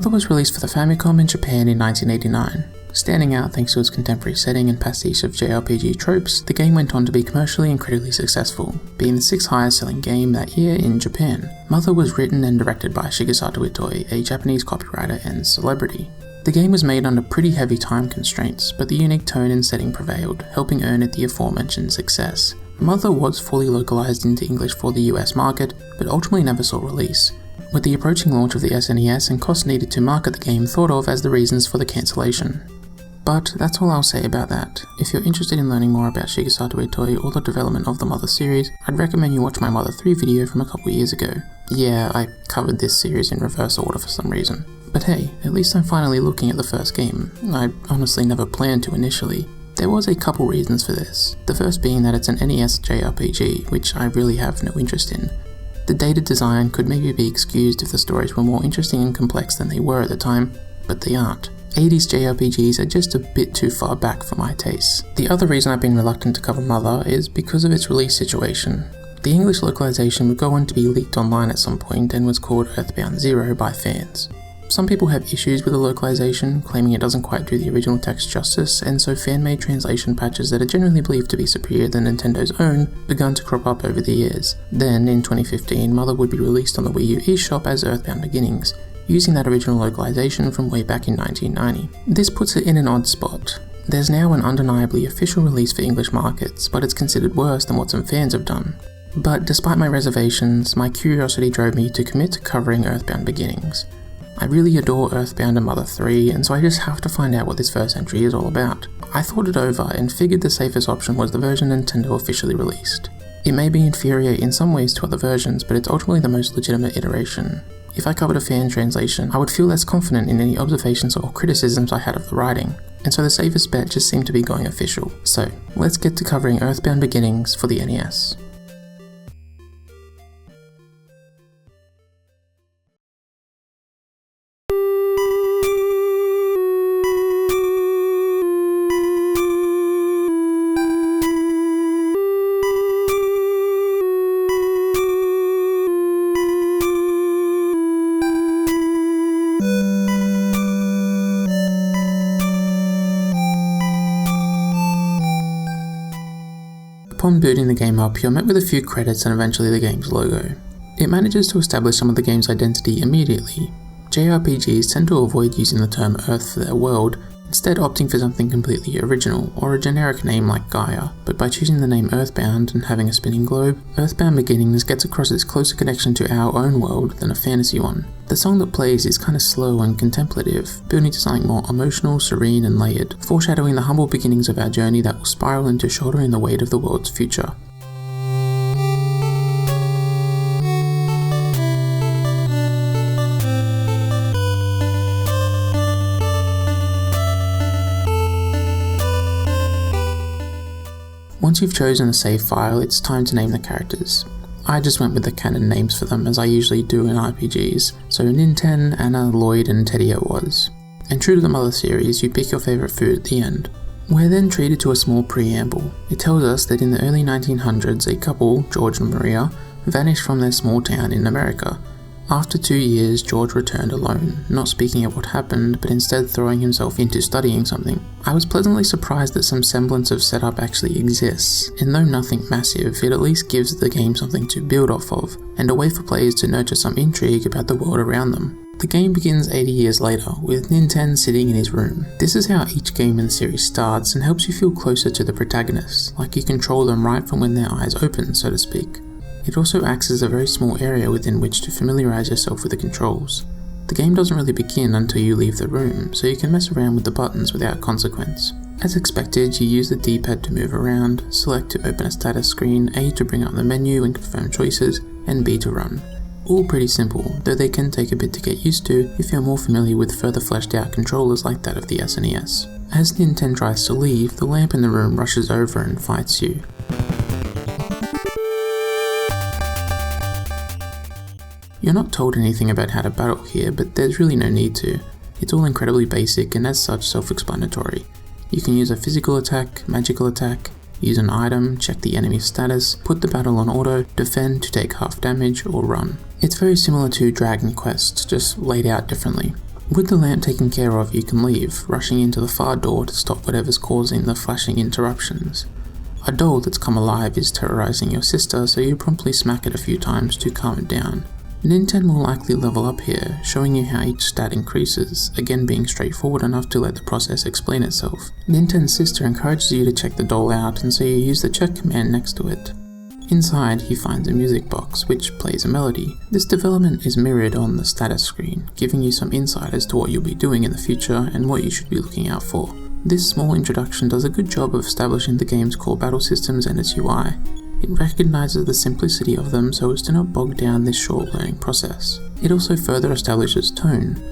Mother was released for the Famicom in Japan in 1989. Standing out thanks to its contemporary setting and pastiche of JRPG tropes, the game went on to be commercially and critically successful, being the 6th highest selling game that year in Japan. Mother was written and directed by Shigesato Itoi, a Japanese copywriter and celebrity. The game was made under pretty heavy time constraints, but the unique tone and setting prevailed, helping earn it the aforementioned success. Mother was fully localized into English for the US market, but ultimately never saw release, with the approaching launch of the SNES and costs needed to market the game thought of as the reasons for the cancellation. But that's all I'll say about that. If you're interested in learning more about Shigesato Itoi or the development of the Mother series, I'd recommend you watch my Mother 3 video from a couple years ago. Yeah, I covered this series in reverse order for some reason. But hey, at least I'm finally looking at the first game. I honestly never planned to initially. There was a couple reasons for this. The first being that it's an NES JRPG, which I really have no interest in. The dated design could maybe be excused if the stories were more interesting and complex than they were at the time, but they aren't. 80s JRPGs are just a bit too far back for my tastes. The other reason I've been reluctant to cover Mother is because of its release situation. The English localization would go on to be leaked online at some point and was called EarthBound 0 by fans. Some people have issues with the localization, claiming it doesn't quite do the original text justice, and so fan-made translation patches that are generally believed to be superior than Nintendo's own begun to crop up over the years. Then, in 2015, Mother would be released on the Wii U eShop as EarthBound Beginnings, using that original localization from way back in 1990. This puts it in an odd spot. There's now an undeniably official release for English markets, but it's considered worse than what some fans have done. But despite my reservations, my curiosity drove me to commit to covering EarthBound Beginnings. I really adore EarthBound and Mother 3, and so I just have to find out what this first entry is all about. I thought it over and figured the safest option was the version Nintendo officially released. It may be inferior in some ways to other versions, but it's ultimately the most legitimate iteration. If I covered a fan translation, I would feel less confident in any observations or criticisms I had of the writing, and so the safest bet just seemed to be going official. So, let's get to covering EarthBound Beginnings for the NES. Upon booting the game up, you're met with a few credits and eventually the game's logo. It manages to establish some of the game's identity immediately. JRPGs tend to avoid using the term Earth for their world, instead opting for something completely original, or a generic name like Gaia, but by choosing the name EarthBound and having a spinning globe, EarthBound Beginnings gets across its closer connection to our own world than a fantasy one. The song that plays is kinda slow and contemplative, building to something more emotional, serene and layered, foreshadowing the humble beginnings of our journey that will spiral into shouldering the weight of the world's future. Once you've chosen a save file, it's time to name the characters. I just went with the canon names for them as I usually do in RPGs, so Ninten, Anna, Lloyd and Teddy it was. And true to the Mother series, you pick your favourite food at the end. We're then treated to a small preamble. It tells us that in the early 1900s a couple, George and Maria, vanished from their small town in America. After 2 years, George returned alone, not speaking of what happened, but instead throwing himself into studying something. I was pleasantly surprised that some semblance of setup actually exists, and though nothing massive, it at least gives the game something to build off of, and a way for players to nurture some intrigue about the world around them. The game begins 80 years later, with Ninten sitting in his room. This is how each game in the series starts and helps you feel closer to the protagonists, like you control them right from when their eyes open, so to speak. It also acts as a very small area within which to familiarise yourself with the controls. The game doesn't really begin until you leave the room, so you can mess around with the buttons without consequence. As expected, you use the D-pad to move around, select to open a status screen, A to bring up the menu and confirm choices, and B to run. All pretty simple, though they can take a bit to get used to if you're more familiar with further fleshed out controllers like that of the SNES. As Ninten tries to leave, the lamp in the room rushes over and fights you. You're not told anything about how to battle here, but there's really no need to. It's all incredibly basic and as such self-explanatory. You can use a physical attack, magical attack, use an item, check the enemy's status, put the battle on auto, defend to take half damage, or run. It's very similar to Dragon Quest, just laid out differently. With the lamp taken care of, you can leave, rushing into the far door to stop whatever's causing the flashing interruptions. A doll that's come alive is terrorizing your sister, so you promptly smack it a few times to calm it down. Ninten will likely level up here, showing you how each stat increases, again being straightforward enough to let the process explain itself. Ninten's sister encourages you to check the doll out, and so you use the check command next to it. Inside, he finds a music box, which plays a melody. This development is mirrored on the status screen, giving you some insight as to what you'll be doing in the future and what you should be looking out for. This small introduction does a good job of establishing the game's core battle systems and its UI. It recognises the simplicity of them so as to not bog down this short learning process. It also further establishes tone.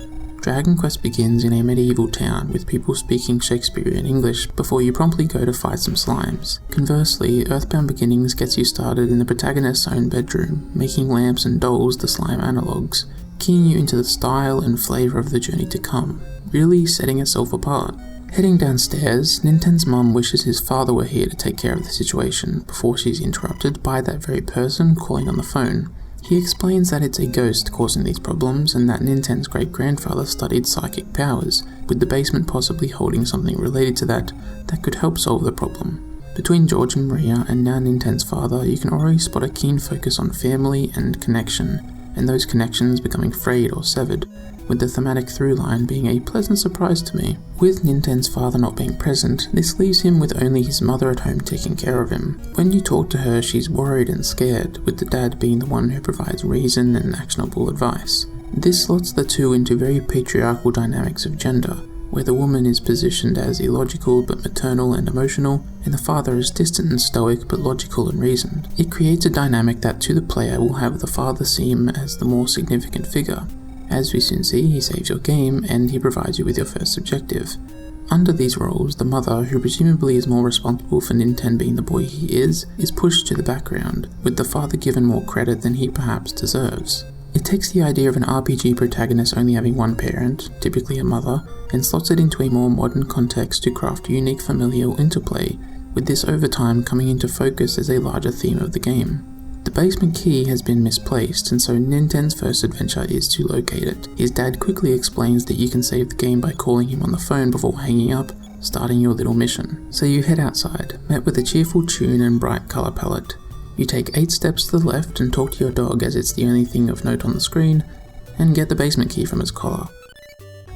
Dragon Quest begins in a medieval town with people speaking Shakespearean English before you promptly go to fight some slimes. Conversely, EarthBound Beginnings gets you started in the protagonist's own bedroom, making lamps and dolls the slime analogues, keying you into the style and flavour of the journey to come, really setting itself apart. Heading downstairs, Ninten's mum wishes his father were here to take care of the situation before she's interrupted by that very person calling on the phone. He explains that it's a ghost causing these problems and that Ninten's great-grandfather studied psychic powers, with the basement possibly holding something related to that could help solve the problem. Between George and Maria and now Ninten's father, you can already spot a keen focus on family and connection, and those connections becoming frayed or severed, with the thematic through line being a pleasant surprise to me. With Ninten's father not being present, this leaves him with only his mother at home taking care of him. When you talk to her, she's worried and scared, with the dad being the one who provides reason and actionable advice. This slots the two into very patriarchal dynamics of gender, where the woman is positioned as illogical but maternal and emotional, and the father is distant and stoic but logical and reasoned. It creates a dynamic that to the player will have the father seem as the more significant figure. As we soon see, he saves your game, and he provides you with your first objective. Under these roles, the mother, who presumably is more responsible for Ninten being the boy he is pushed to the background, with the father given more credit than he perhaps deserves. It takes the idea of an RPG protagonist only having one parent, typically a mother, and slots it into a more modern context to craft unique familial interplay, with this over time coming into focus as a larger theme of the game. The basement key has been misplaced, and so Ninten's first adventure is to locate it. His dad quickly explains that you can save the game by calling him on the phone before hanging up, starting your little mission. So you head outside, met with a cheerful tune and bright colour palette. You take 8 steps to the left and talk to your dog as it's the only thing of note on the screen, and get the basement key from his collar.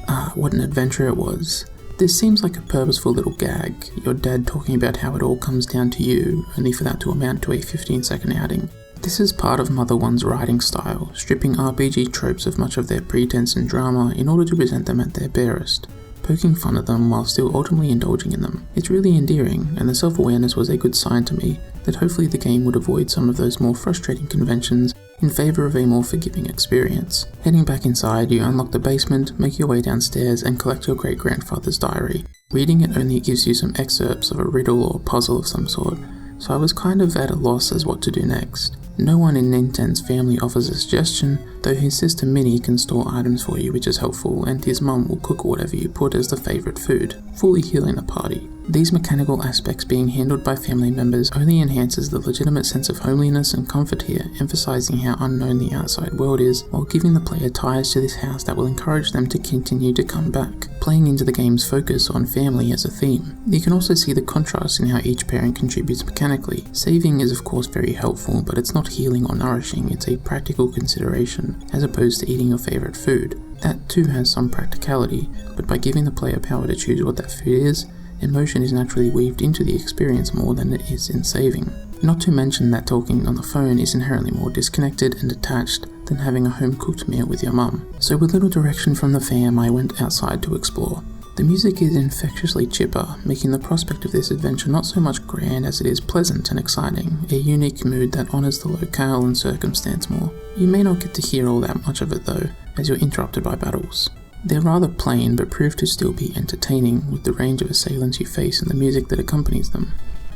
Ah, what an adventure it was. This seems like a purposeful little gag, your dad talking about how it all comes down to you, only for that to amount to a 15-second outing. This is part of Mother 1's writing style, stripping RPG tropes of much of their pretense and drama in order to present them at their barest, poking fun at them while still ultimately indulging in them. It's really endearing, and the self-awareness was a good sign to me that hopefully the game would avoid some of those more frustrating conventions in favour of a more forgiving experience. Heading back inside, you unlock the basement, make your way downstairs, and collect your great-grandfather's diary. Reading it only gives you some excerpts of a riddle or puzzle of some sort, so I was kind of at a loss as what to do next. No one in Ninten's family offers a suggestion, though his sister Minnie can store items for you, which is helpful, and his mum will cook whatever you put as the favourite food, fully healing the party. These mechanical aspects being handled by family members only enhances the legitimate sense of homeliness and comfort here, emphasising how unknown the outside world is, while giving the player ties to this house that will encourage them to continue to come back, playing into the game's focus on family as a theme. You can also see the contrast in how each parent contributes mechanically. Saving is of course very helpful, but it's not healing or nourishing, it's a practical consideration, as opposed to eating your favourite food. That too has some practicality, but by giving the player power to choose what that food is, emotion is naturally weaved into the experience more than it is in saving. Not to mention that talking on the phone is inherently more disconnected and detached than having a home-cooked meal with your mum. So with little direction from the fam, I went outside to explore. The music is infectiously chipper, making the prospect of this adventure not so much grand as it is pleasant and exciting, a unique mood that honours the locale and circumstance more. You may not get to hear all that much of it though, as you're interrupted by battles. They're rather plain, but prove to still be entertaining, with the range of assailants you face and the music that accompanies them.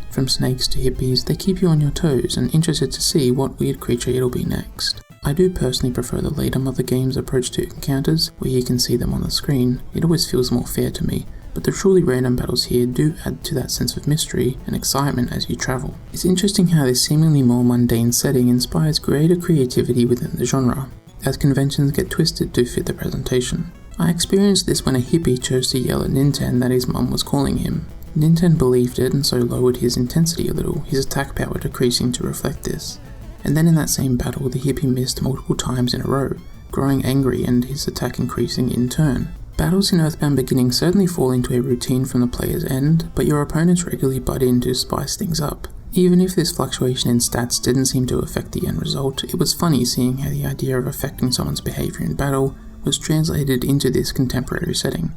From snakes to hippies, they keep you on your toes and interested to see what weird creature it'll be next. I do personally prefer the later Mother game's approach to encounters, where you can see them on the screen. It always feels more fair to me, but the truly random battles here do add to that sense of mystery and excitement as you travel. It's interesting how this seemingly more mundane setting inspires greater creativity within the genre, as conventions get twisted to fit the presentation. I experienced this when a hippie chose to yell at Ninten that his mum was calling him. Ninten believed it and so lowered his intensity a little, his attack power decreasing to reflect this. And then in that same battle, the hippie missed multiple times in a row, growing angry and his attack increasing in turn. Battles in EarthBound Beginning certainly fall into a routine from the player's end, but your opponents regularly butt in to spice things up. Even if this fluctuation in stats didn't seem to affect the end result, it was funny seeing how the idea of affecting someone's behaviour in battle was translated into this contemporary setting.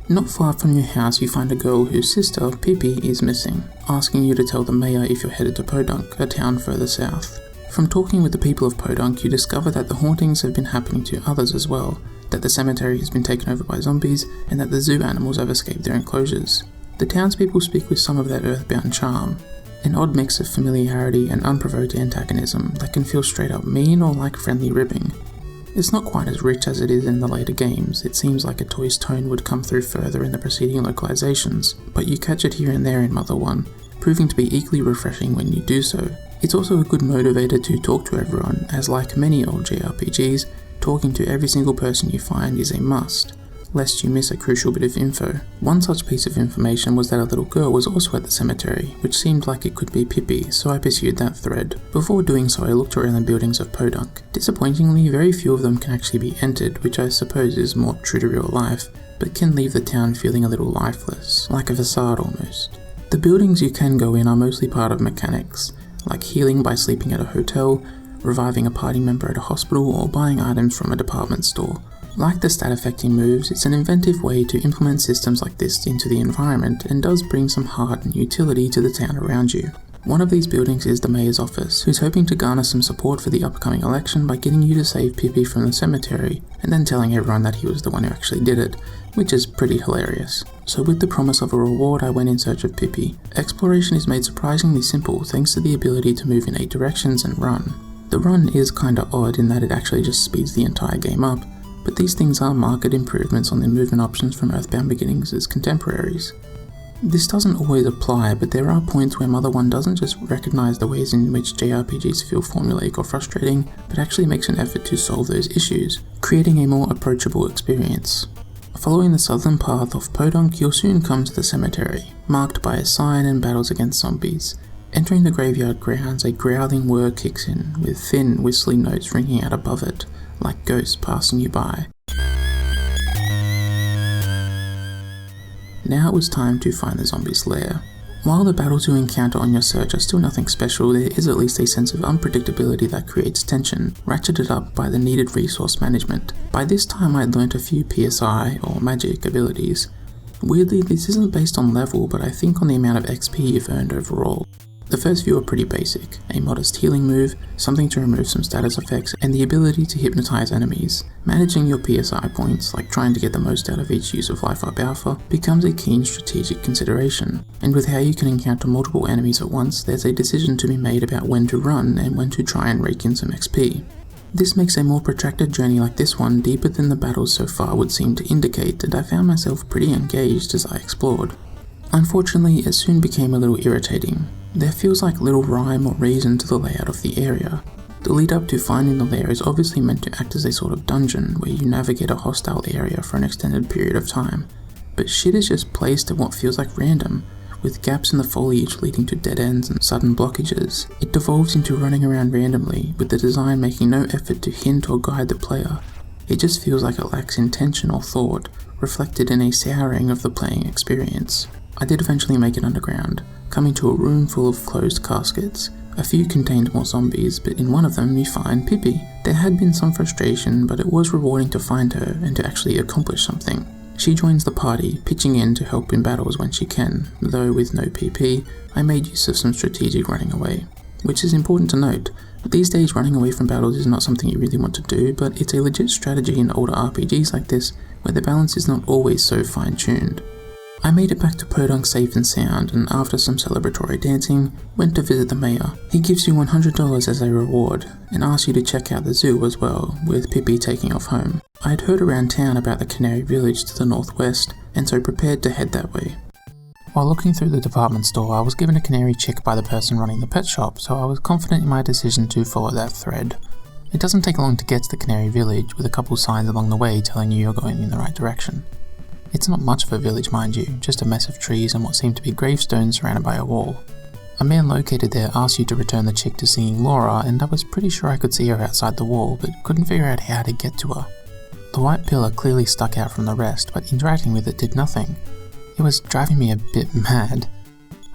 Not far from your house you find a girl whose sister, Pippi, is missing, asking you to tell the mayor if you're headed to Podunk, a town further south. From talking with the people of Podunk, you discover that the hauntings have been happening to others as well, that the cemetery has been taken over by zombies, and that the zoo animals have escaped their enclosures. The townspeople speak with some of that EarthBound charm, an odd mix of familiarity and unprovoked antagonism that can feel straight up mean or like friendly ribbing. It's not quite as rich as it is in the later games. It seems like Itoi's tone would come through further in the preceding localizations, but you catch it here and there in Mother 1, proving to be equally refreshing when you do so. It's also a good motivator to talk to everyone, as like many old JRPGs, talking to every single person you find is a must, lest you miss a crucial bit of info. One such piece of information was that a little girl was also at the cemetery, which seemed like it could be Pippi, so I pursued that thread. Before doing so, I looked around the buildings of Podunk. Disappointingly, very few of them can actually be entered, which I suppose is more true to real life, but can leave the town feeling a little lifeless, like a facade almost. The buildings you can go in are mostly part of mechanics, like healing by sleeping at a hotel, reviving a party member at a hospital, or buying items from a department store. Like the stat affecting moves, it's an inventive way to implement systems like this into the environment and does bring some heart and utility to the town around you. One of these buildings is the mayor's office, who's hoping to garner some support for the upcoming election by getting you to save Pippi from the cemetery, and then telling everyone that he was the one who actually did it, which is pretty hilarious. So with the promise of a reward, I went in search of Pippi. Exploration is made surprisingly simple thanks to the ability to move in 8 directions and run. The run is kinda odd in that it actually just speeds the entire game up, but these things are marked improvements on the movement options from EarthBound Beginnings' contemporaries. This doesn't always apply, but there are points where Mother 1 doesn't just recognise the ways in which JRPGs feel formulaic or frustrating, but actually makes an effort to solve those issues, creating a more approachable experience. Following the southern path of Podunk, you'll soon come to the cemetery, marked by a sign and battles against zombies. Entering the graveyard grounds, a growling whir kicks in, with thin, whistling notes ringing out above it, like ghosts passing you by. Now it was time to find the zombie's lair. While the battles you encounter on your search are still nothing special, there is at least a sense of unpredictability that creates tension, ratcheted up by the needed resource management. By this time I'd learnt a few PSI, or magic, abilities. Weirdly, this isn't based on level, but I think on the amount of XP you've earned overall. The first few are pretty basic, a modest healing move, something to remove some status effects, and the ability to hypnotize enemies. Managing your PSI points, like trying to get the most out of each use of Life Up Alpha, becomes a keen strategic consideration, and with how you can encounter multiple enemies at once, there's a decision to be made about when to run and when to try and rake in some XP. This makes a more protracted journey like this one deeper than the battles so far would seem to indicate, and I found myself pretty engaged as I explored. Unfortunately, it soon became a little irritating. There feels like little rhyme or reason to the layout of the area. The lead up to finding the lair is obviously meant to act as a sort of dungeon where you navigate a hostile area for an extended period of time, but shit is just placed at what feels like random, with gaps in the foliage leading to dead ends and sudden blockages. It devolves into running around randomly, with the design making no effort to hint or guide the player. It just feels like it lacks intention or thought, reflected in a souring of the playing experience. I did eventually make it underground, coming to a room full of closed caskets. A few contained more zombies, but in one of them you find Pippi. There had been some frustration, but it was rewarding to find her and to actually accomplish something. She joins the party, pitching in to help in battles when she can, though with no PP, I made use of some strategic running away. Which is important to note. These days running away from battles is not something you really want to do, but it's a legit strategy in older RPGs like this, where the balance is not always so fine-tuned. I made it back to Podunk safe and sound, and after some celebratory dancing, went to visit the mayor. He gives you $100 as a reward, and asks you to check out the zoo as well, with Pippi taking off home. I had heard around town about the Canary Village to the northwest, and so prepared to head that way. While looking through the department store, I was given a canary chick by the person running the pet shop, so I was confident in my decision to follow that thread. It doesn't take long to get to the Canary Village, with a couple signs along the way telling you you're going in the right direction. It's not much of a village, mind you, just a mess of trees and what seem to be gravestones surrounded by a wall. A man located there asked you to return the chick to singing Laura, and I was pretty sure I could see her outside the wall, but couldn't figure out how to get to her. The white pillar clearly stuck out from the rest, but interacting with it did nothing. It was driving me a bit mad.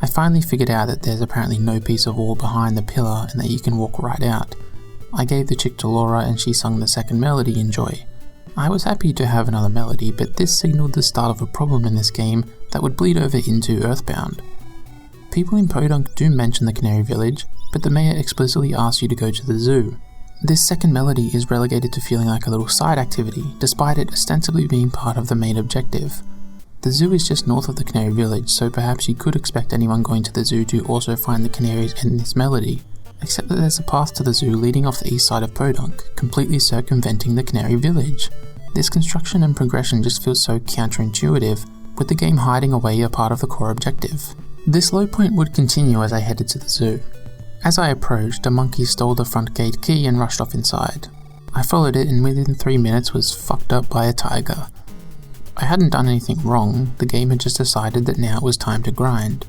I finally figured out that there's apparently no piece of wall behind the pillar and that you can walk right out. I gave the chick to Laura and she sung the second melody, Enjoy. I was happy to have another melody, but this signalled the start of a problem in this game that would bleed over into EarthBound. People in Podunk do mention the Canary Village, but the mayor explicitly asks you to go to the zoo. This second melody is relegated to feeling like a little side activity, despite it ostensibly being part of the main objective. The zoo is just north of the Canary Village, so perhaps you could expect anyone going to the zoo to also find the canaries in this melody, except that there's a path to the zoo leading off the east side of Podunk, completely circumventing the Canary Village. This construction and progression just feels so counterintuitive, with the game hiding away a part of the core objective. This low point would continue as I headed to the zoo. As I approached, a monkey stole the front gate key and rushed off inside. I followed it and within 3 minutes was fucked up by a tiger. I hadn't done anything wrong, the game had just decided that now it was time to grind.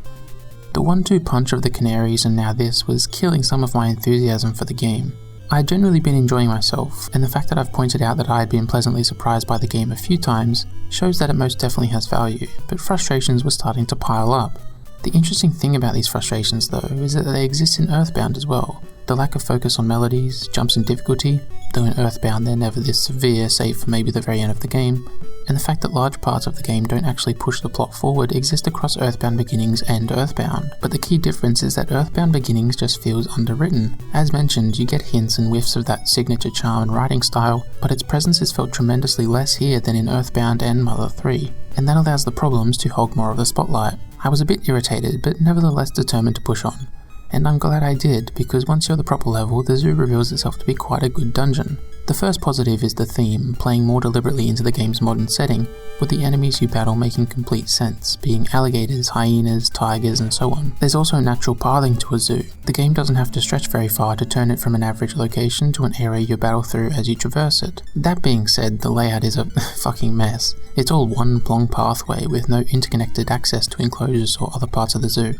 The 1-2 punch of the canaries and now this was killing some of my enthusiasm for the game. I had generally been enjoying myself, and the fact that I've pointed out that I had been pleasantly surprised by the game a few times shows that it most definitely has value, but frustrations were starting to pile up. The interesting thing about these frustrations though is that they exist in EarthBound as well. The lack of focus on melodies, jumps in difficulty, though in EarthBound they're never this severe save for maybe the very end of the game, and the fact that large parts of the game don't actually push the plot forward exist across EarthBound Beginnings and EarthBound, but the key difference is that EarthBound Beginnings just feels underwritten. As mentioned, you get hints and whiffs of that signature charm and writing style, but its presence is felt tremendously less here than in EarthBound and Mother 3, and that allows the problems to hog more of the spotlight. I was a bit irritated, but nevertheless determined to push on. And I'm glad I did, because once you're the proper level, the zoo reveals itself to be quite a good dungeon. The first positive is the theme, playing more deliberately into the game's modern setting, with the enemies you battle making complete sense, being alligators, hyenas, tigers, and so on. There's also natural pathing to a zoo. The game doesn't have to stretch very far to turn it from an average location to an area you battle through as you traverse it. That being said, the layout is a fucking mess. It's all one long pathway with no interconnected access to enclosures or other parts of the zoo.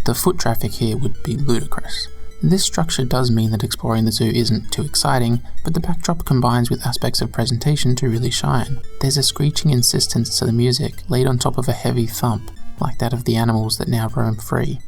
The foot traffic here would be ludicrous. This structure does mean that exploring the zoo isn't too exciting, but the backdrop combines with aspects of presentation to really shine. There's a screeching insistence to the music, laid on top of a heavy thump, like that of the animals that now roam free.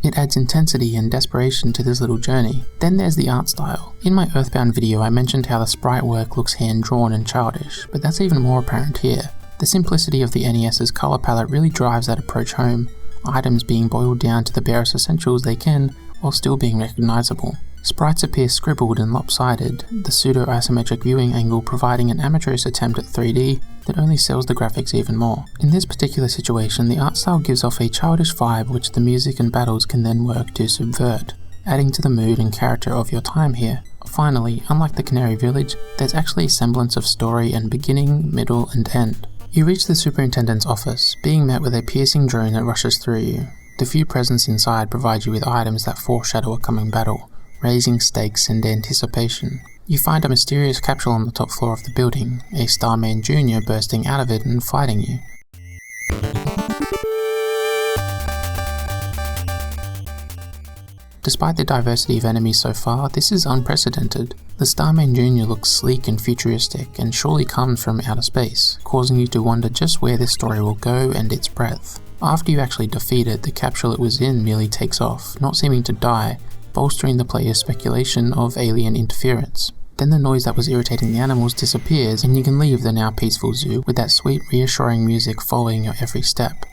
It adds intensity and desperation to this little journey. Then there's the art style. In my EarthBound video I mentioned how the sprite work looks hand-drawn and childish, but that's even more apparent here. The simplicity of the NES's colour palette really drives that approach home, items being boiled down to the barest essentials they can, while still being recognisable. Sprites appear scribbled and lopsided, the pseudo-isometric viewing angle providing an amateurish attempt at 3D that only sells the graphics even more. In this particular situation, the art style gives off a childish vibe which the music and battles can then work to subvert, adding to the mood and character of your time here. Finally, unlike the Canary Village, there's actually a semblance of story and beginning, middle, and end. You reach the superintendent's office, being met with a piercing drone that rushes through you. The few presents inside provide you with items that foreshadow a coming battle, raising stakes and anticipation. You find a mysterious capsule on the top floor of the building, a Starman Jr. bursting out of it and fighting you. Despite the diversity of enemies so far, this is unprecedented. The Starman Jr. looks sleek and futuristic, and surely comes from outer space, causing you to wonder just where this story will go and its breadth. After you actually defeat it, the capsule it was in merely takes off, not seeming to die, bolstering the player's speculation of alien interference. Then the noise that was irritating the animals disappears, and you can leave the now peaceful zoo with that sweet, reassuring music following your every step.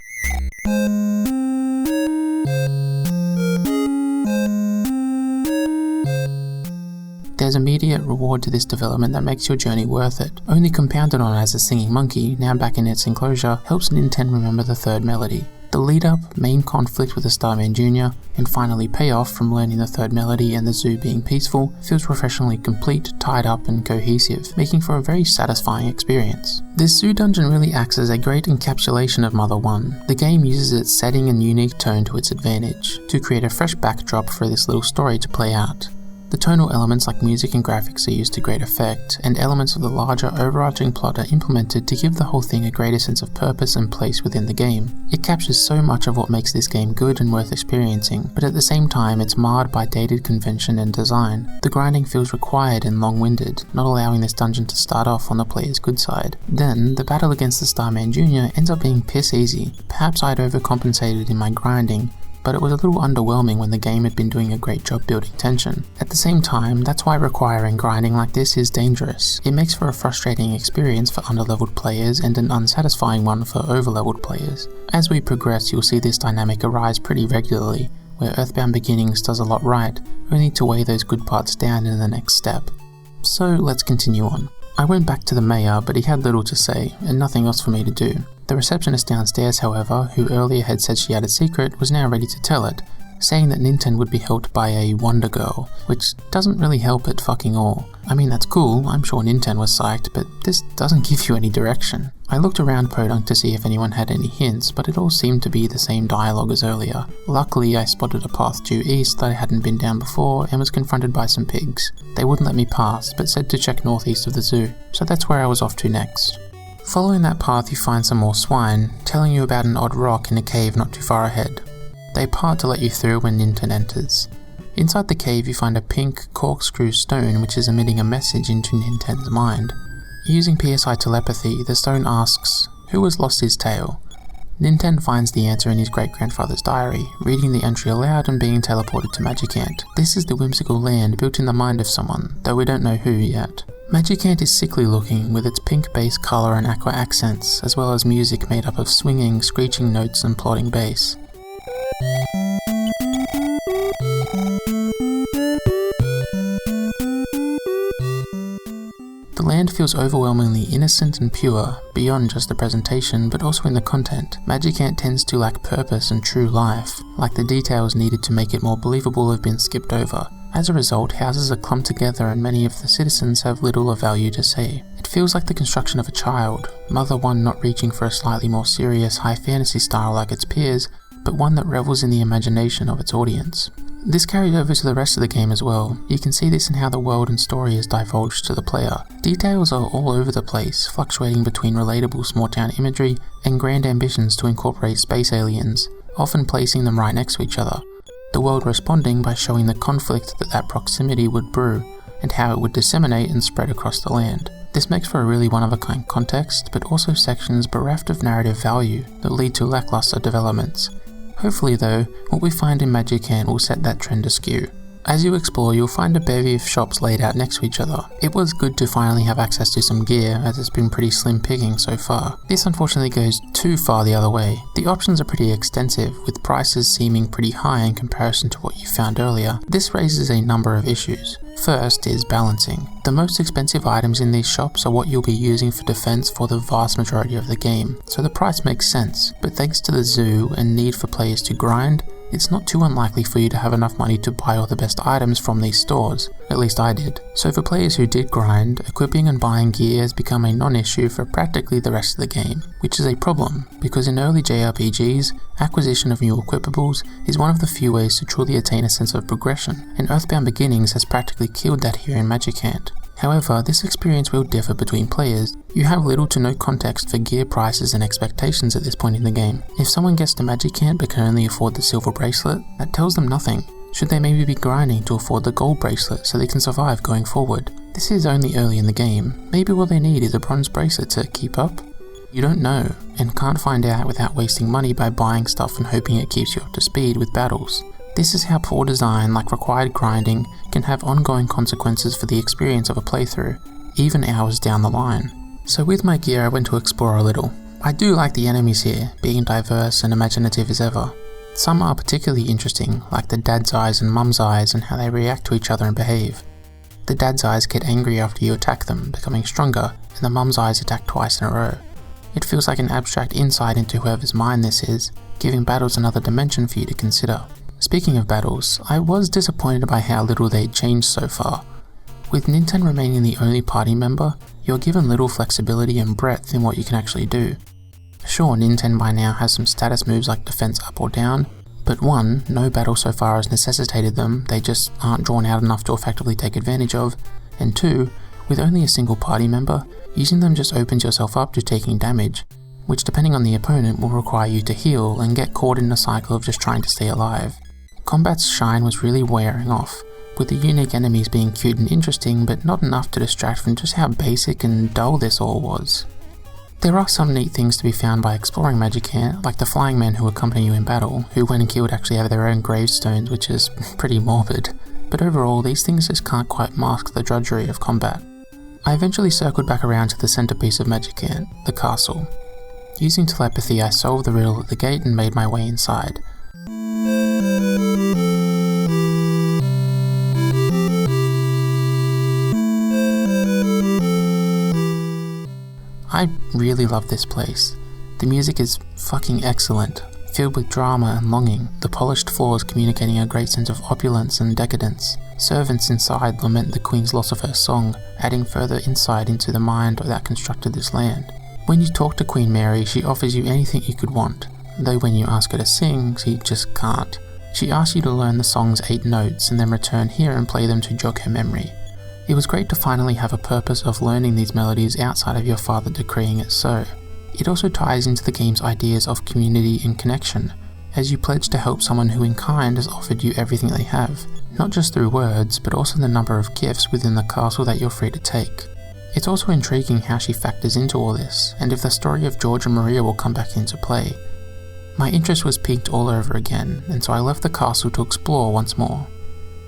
There's immediate reward to this development that makes your journey worth it, only compounded on as a singing monkey, now back in its enclosure, helps ninten remember the third melody. The lead up, main conflict with the Starman Jr., and finally payoff from learning the third melody and the zoo being peaceful feels refreshingly complete, tied up and cohesive, making for a very satisfying experience. This zoo dungeon really acts as a great encapsulation of Mother 1. The game uses its setting and unique tone to its advantage, to create a fresh backdrop for this little story to play out. The tonal elements like music and graphics are used to great effect, and elements of the larger overarching plot are implemented to give the whole thing a greater sense of purpose and place within the game. It captures so much of what makes this game good and worth experiencing, but at the same time it's marred by dated convention and design. The grinding feels required and long-winded, not allowing this dungeon to start off on the player's good side. Then, the battle against the Starman Jr. ends up being piss easy. Perhaps I'd overcompensated in my grinding, but it was a little underwhelming when the game had been doing a great job building tension. At the same time, that's why requiring grinding like this is dangerous. It makes for a frustrating experience for underleveled players and an unsatisfying one for overleveled players. As we progress, you'll see this dynamic arise pretty regularly, where EarthBound Beginnings does a lot right, only to weigh those good parts down in the next step. So let's continue on. I went back to the mayor, but he had little to say, and nothing else for me to do. The receptionist downstairs, however, who earlier had said she had a secret, was now ready to tell it, saying that Ninten would be helped by a Wonder Girl, which doesn't really help at fucking all. I mean, that's cool, I'm sure Ninten was psyched, but this doesn't give you any direction. I looked around Podunk to see if anyone had any hints, but it all seemed to be the same dialogue as earlier. Luckily, I spotted a path due east that I hadn't been down before and was confronted by some pigs. They wouldn't let me pass, but said to check northeast of the zoo, so that's where I was off to next. Following that path you find some more swine, telling you about an odd rock in a cave not too far ahead. They part to let you through when Ninten enters. Inside the cave you find a pink corkscrew stone which is emitting a message into Ninten's mind. Using PSI telepathy, the stone asks, "Who has lost his tail?" Ninten finds the answer in his great-grandfather's diary, reading the entry aloud and being teleported to Magicant. This is the whimsical land built in the mind of someone, though we don't know who yet. Magicant is sickly looking, with its pink base colour and aqua accents, as well as music made up of swinging, screeching notes and plodding bass. The land feels overwhelmingly innocent and pure, beyond just the presentation, but also in the content. Magicant tends to lack purpose and true life, like the details needed to make it more believable have been skipped over. As a result, houses are clumped together and many of the citizens have little of value to see. It feels like the construction of a child, Mother 1 not reaching for a slightly more serious high fantasy style like its peers, but one that revels in the imagination of its audience. This carried over to the rest of the game as well. You can see this in how the world and story is divulged to the player. Details are all over the place, fluctuating between relatable small town imagery and grand ambitions to incorporate space aliens, often placing them right next to each other. The world responding by showing the conflict that proximity would brew, and how it would disseminate and spread across the land. This makes for a really one-of-a-kind context, but also sections bereft of narrative value that lead to lackluster developments. Hopefully though, what we find in Magicant will set that trend askew. As you explore, you'll find a bevy of shops laid out next to each other. It was good to finally have access to some gear, as it's been pretty slim picking so far. This unfortunately goes too far the other way. The options are pretty extensive, with prices seeming pretty high in comparison to what you found earlier. This raises a number of issues. First is balancing. The most expensive items in these shops are what you'll be using for defense for the vast majority of the game, so the price makes sense, but thanks to the zoo and need for players to grind, it's not too unlikely for you to have enough money to buy all the best items from these stores. At least I did. So for players who did grind, equipping and buying gear has become a non-issue for practically the rest of the game, which is a problem, because in early JRPGs, acquisition of new equipables is one of the few ways to truly attain a sense of progression, and EarthBound Beginnings has practically killed that here in Magicant. However, this experience will differ between players. You have little to no context for gear prices and expectations at this point in the game. If someone gets to Magicant but can only afford the silver bracelet, that tells them nothing. Should they maybe be grinding to afford the gold bracelet so they can survive going forward? This is only early in the game. Maybe all they need is a bronze bracelet to keep up? You don't know, and can't find out without wasting money by buying stuff and hoping it keeps you up to speed with battles. This is how poor design, like required grinding, can have ongoing consequences for the experience of a playthrough, even hours down the line. So with my gear I went to explore a little. I do like the enemies here, being diverse and imaginative as ever. Some are particularly interesting, like the dad's eyes and mum's eyes and how they react to each other and behave. The dad's eyes get angry after you attack them, becoming stronger, and the mum's eyes attack twice in a row. It feels like an abstract insight into whoever's mind this is, giving battles another dimension for you to consider. Speaking of battles, I was disappointed by how little they'd changed so far. With ninten remaining the only party member, you're given little flexibility and breadth in what you can actually do. Sure, ninten by now has some status moves like defense up or down, but 1, no battle so far has necessitated them, they just aren't drawn out enough to effectively take advantage of, and 2, with only a single party member, using them just opens yourself up to taking damage, which depending on the opponent will require you to heal and get caught in a cycle of just trying to stay alive. Combat's shine was really wearing off, with the unique enemies being cute and interesting but not enough to distract from just how basic and dull this all was. There are some neat things to be found by exploring Magicant, like the flying men who accompany you in battle, who when killed actually have their own gravestones, which is pretty morbid, but overall these things just can't quite mask the drudgery of combat. I eventually circled back around to the centerpiece of Magicant, the castle. Using telepathy I solved the riddle at the gate and made my way inside. I really love this place. The music is fucking excellent, filled with drama and longing, the polished floors communicating a great sense of opulence and decadence. Servants inside lament the queen's loss of her song, adding further insight into the mind that constructed this land. When you talk to Queen Mary, she offers you anything you could want, though when you ask her to sing, she just can't. She asks you to learn the song's 8 notes and then return here and play them to jog her memory. It was great to finally have a purpose of learning these melodies outside of your father decreeing it so. It also ties into the game's ideas of community and connection, as you pledge to help someone who in kind has offered you everything they have, not just through words, but also the number of gifts within the castle that you're free to take. It's also intriguing how she factors into all this, and if the story of George and Maria will come back into play. My interest was piqued all over again, and so I left the castle to explore once more.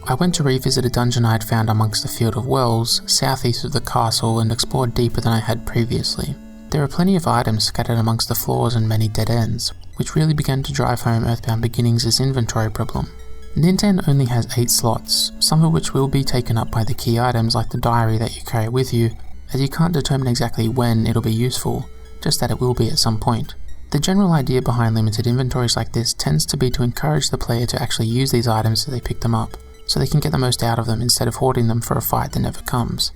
I went to revisit a dungeon I had found amongst the Field of Wells, southeast of the castle, and explored deeper than I had previously. There were plenty of items scattered amongst the floors and many dead ends, which really began to drive home EarthBound Beginnings' inventory problem. Ninten only has 8 slots, some of which will be taken up by the key items like the diary that you carry with you, as you can't determine exactly when it'll be useful, just that it will be at some point. The general idea behind limited inventories like this tends to be to encourage the player to actually use these items as they pick them up, so they can get the most out of them instead of hoarding them for a fight that never comes.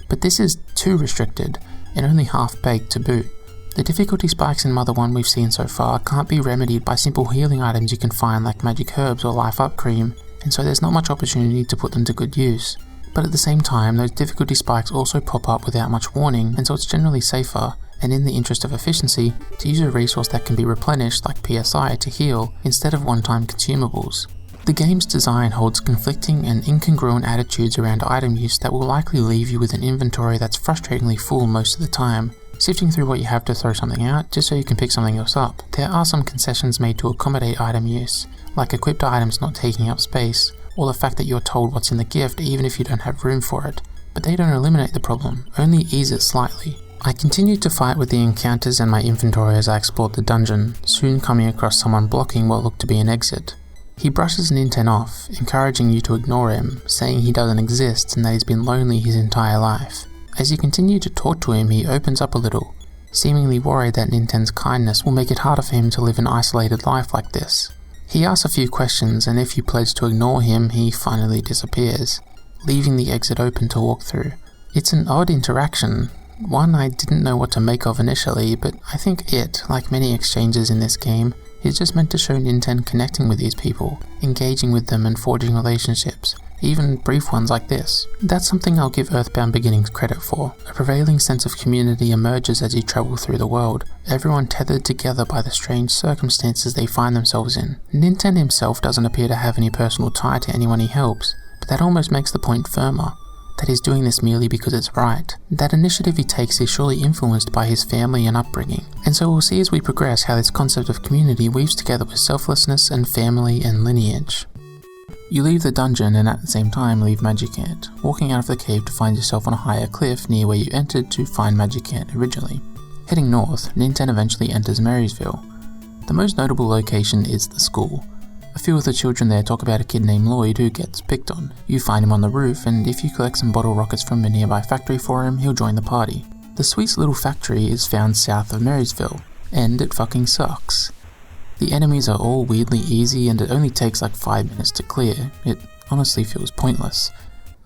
But this is too restricted, and only half-baked to boot. The difficulty spikes in Mother 1 we've seen so far can't be remedied by simple healing items you can find like magic herbs or life up cream, and so there's not much opportunity to put them to good use. But at the same time, those difficulty spikes also pop up without much warning, and so it's generally safer, and in the interest of efficiency, to use a resource that can be replenished like PSI to heal instead of one-time consumables. The game's design holds conflicting and incongruent attitudes around item use that will likely leave you with an inventory that's frustratingly full most of the time, sifting through what you have to throw something out just so you can pick something else up. There are some concessions made to accommodate item use, like equipped items not taking up space, or the fact that you're told what's in the gift even if you don't have room for it, but they don't eliminate the problem, only ease it slightly. I continued to fight with the encounters and my inventory as I explored the dungeon, soon coming across someone blocking what looked to be an exit. He brushes ninten off, encouraging you to ignore him, saying he doesn't exist and that he's been lonely his entire life. As you continue to talk to him, he opens up a little, seemingly worried that ninten's kindness will make it harder for him to live an isolated life like this. He asks a few questions, and if you pledge to ignore him, he finally disappears, leaving the exit open to walk through. It's an odd interaction, one I didn't know what to make of initially, but I think it, like many exchanges in this game, is just meant to show ninten connecting with these people, engaging with them and forging relationships, even brief ones like this. That's something I'll give EarthBound Beginnings credit for. A prevailing sense of community emerges as you travel through the world, everyone tethered together by the strange circumstances they find themselves in. Ninten himself doesn't appear to have any personal tie to anyone he helps, but that almost makes the point firmer, that he's doing this merely because it's right. That initiative he takes is surely influenced by his family and upbringing, and so we'll see as we progress how this concept of community weaves together with selflessness and family and lineage. You leave the dungeon and at the same time leave Magicant, walking out of the cave to find yourself on a higher cliff near where you entered to find Magicant originally. Heading north, ninten eventually enters Marysville. The most notable location is the school. A few of the children there talk about a kid named Lloyd who gets picked on. You find him on the roof, and if you collect some bottle rockets from a nearby factory for him, he'll join the party. The sweet's little factory is found south of Marysville, and it fucking sucks. The enemies are all weirdly easy and it only takes like 5 minutes to clear. It honestly feels pointless.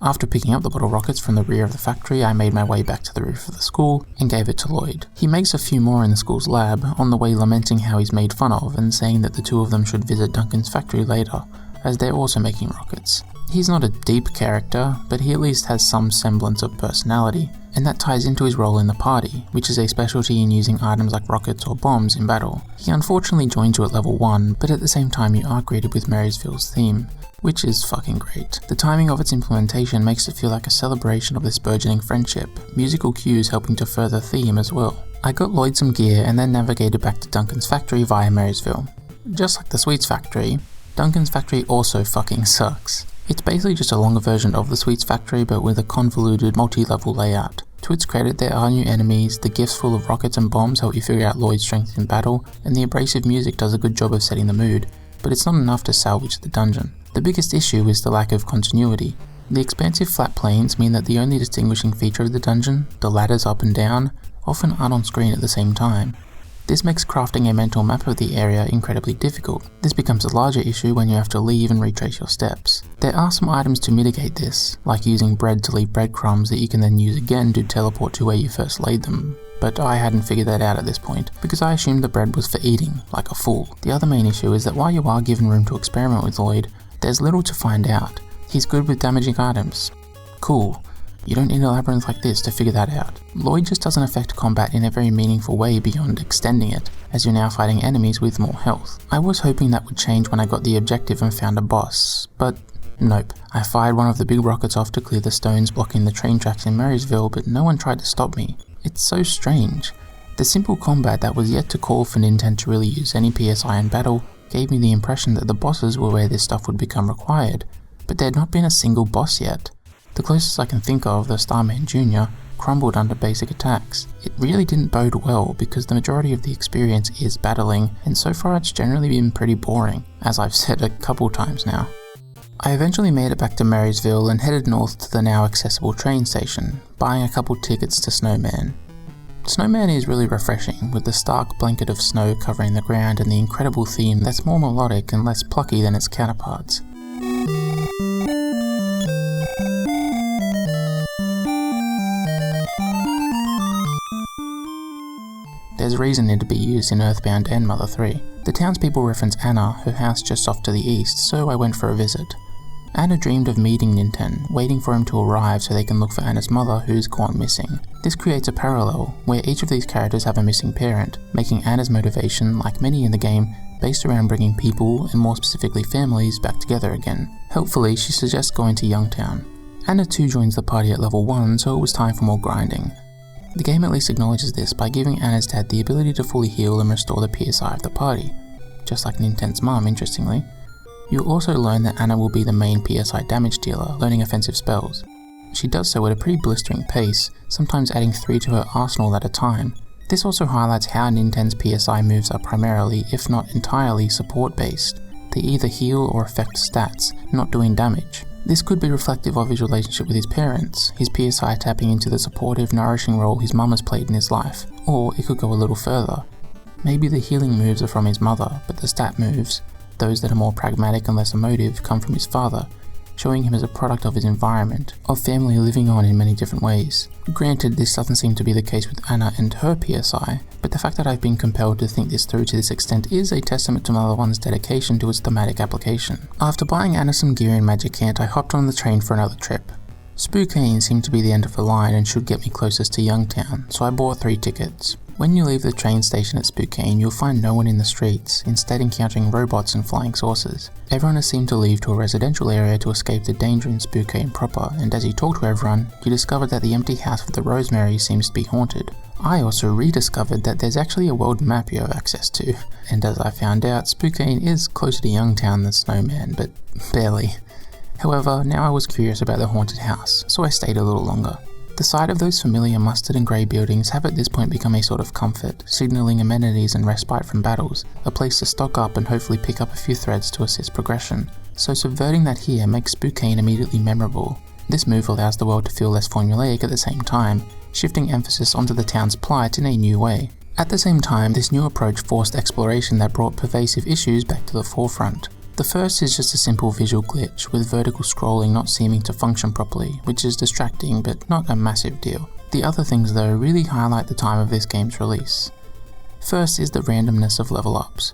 After picking up the bottle rockets from the rear of the factory, I made my way back to the roof of the school and gave it to Lloyd. He makes a few more in the school's lab, on the way lamenting how he's made fun of and saying that the two of them should visit Duncan's factory later, as they're also making rockets. He's not a deep character, but he at least has some semblance of personality, and that ties into his role in the party, which is a specialty in using items like rockets or bombs in battle. He unfortunately joins you at level 1, but at the same time you are greeted with Marysville's theme, which is fucking great. The timing of its implementation makes it feel like a celebration of this burgeoning friendship, musical cues helping to further theme as well. I got Lloyd some gear and then navigated back to Duncan's factory via Marysville. Just like the Sweets factory, Duncan's factory also fucking sucks. It's basically just a longer version of the Sweets factory but with a convoluted multi-level layout. To its credit, there are new enemies, the gifts full of rockets and bombs help you figure out Lloyd's strength in battle, and the abrasive music does a good job of setting the mood, but it's not enough to salvage the dungeon. The biggest issue is the lack of continuity. The expansive flat plains mean that the only distinguishing feature of the dungeon, the ladders up and down, often aren't on screen at the same time. This makes crafting a mental map of the area incredibly difficult. This becomes a larger issue when you have to leave and retrace your steps. There are some items to mitigate this, like using bread to leave breadcrumbs that you can then use again to teleport to where you first laid them, but I hadn't figured that out at this point, because I assumed the bread was for eating, like a fool. The other main issue is that while you are given room to experiment with Lloyd, there's little to find out. He's good with damaging items. Cool. You don't need a labyrinth like this to figure that out. Lloyd just doesn't affect combat in a very meaningful way beyond extending it, as you're now fighting enemies with more health. I was hoping that would change when I got the objective and found a boss, but nope. I fired one of the big rockets off to clear the stones blocking the train tracks in Marysville, but no one tried to stop me. It's so strange. The simple combat that was yet to call for ninten to really use any PSI in battle gave me the impression that the bosses were where this stuff would become required, but there had not been a single boss yet. The closest I can think of, the Starman Jr., crumbled under basic attacks. It really didn't bode well because the majority of the experience is battling, and so far it's generally been pretty boring, as I've said a couple times now. I eventually made it back to Marysville and headed north to the now accessible train station, buying a couple tickets to Snowman. Snowman is really refreshing, with the stark blanket of snow covering the ground and the incredible theme that's more melodic and less plucky than its counterparts. There's reason to be used in EarthBound and Mother 3. The townspeople reference Anna, her house just off to the east, so I went for a visit. Anna dreamed of meeting ninten, waiting for him to arrive so they can look for Anna's mother who's gone missing. This creates a parallel, where each of these characters have a missing parent, making Anna's motivation, like many in the game, based around bringing people, and more specifically families, back together again. Helpfully, she suggests going to Youngtown. Anna too joins the party at level 1, so it was time for more grinding. The game at least acknowledges this by giving Anna's dad the ability to fully heal and restore the PSI of the party, just like Ninten's mum, interestingly. You'll also learn that Anna will be the main PSI damage dealer, learning offensive spells. She does so at a pretty blistering pace, sometimes adding 3 to her arsenal at a time. This also highlights how Ninten's PSI moves are primarily, if not entirely, support-based. They either heal or affect stats, not doing damage. This could be reflective of his relationship with his parents, his PSI tapping into the supportive, nourishing role his mum has played in his life, or it could go a little further. Maybe the healing moves are from his mother, but the stat moves, those that are more pragmatic and less emotive, come from his father, showing him as a product of his environment, of family living on in many different ways. Granted, this doesn't seem to be the case with Anna and her PSI, but the fact that I've been compelled to think this through to this extent is a testament to Mother 1's dedication to its thematic application. After buying Anna some gear in Magicant, I hopped on the train for another trip. Spokane seemed to be the end of the line and should get me closest to Youngtown, so I bought 3 tickets. When you leave the train station at Spokane, you'll find no one in the streets, instead encountering robots and flying saucers. Everyone has seemed to leave to a residential area to escape the danger in Spokane proper, and as you talk to everyone, you discover that the empty house with the rosemary seems to be haunted. I also rediscovered that there's actually a world map you have access to, and as I found out, Spokane is closer to Youngtown than Snowman, but barely. However, now I was curious about the haunted house, so I stayed a little longer. The sight of those familiar mustard and grey buildings have at this point become a sort of comfort, signalling amenities and respite from battles, a place to stock up and hopefully pick up a few threads to assist progression. So subverting that here makes Spokane immediately memorable, This move allows the world to feel less formulaic at the same time, shifting emphasis onto the town's plight in a new way. At the same time, this new approach forced exploration that brought pervasive issues back to the forefront. The first is just a simple visual glitch, with vertical scrolling not seeming to function properly, which is distracting but not a massive deal. The other things though really highlight the time of this game's release. First is the randomness of level ups.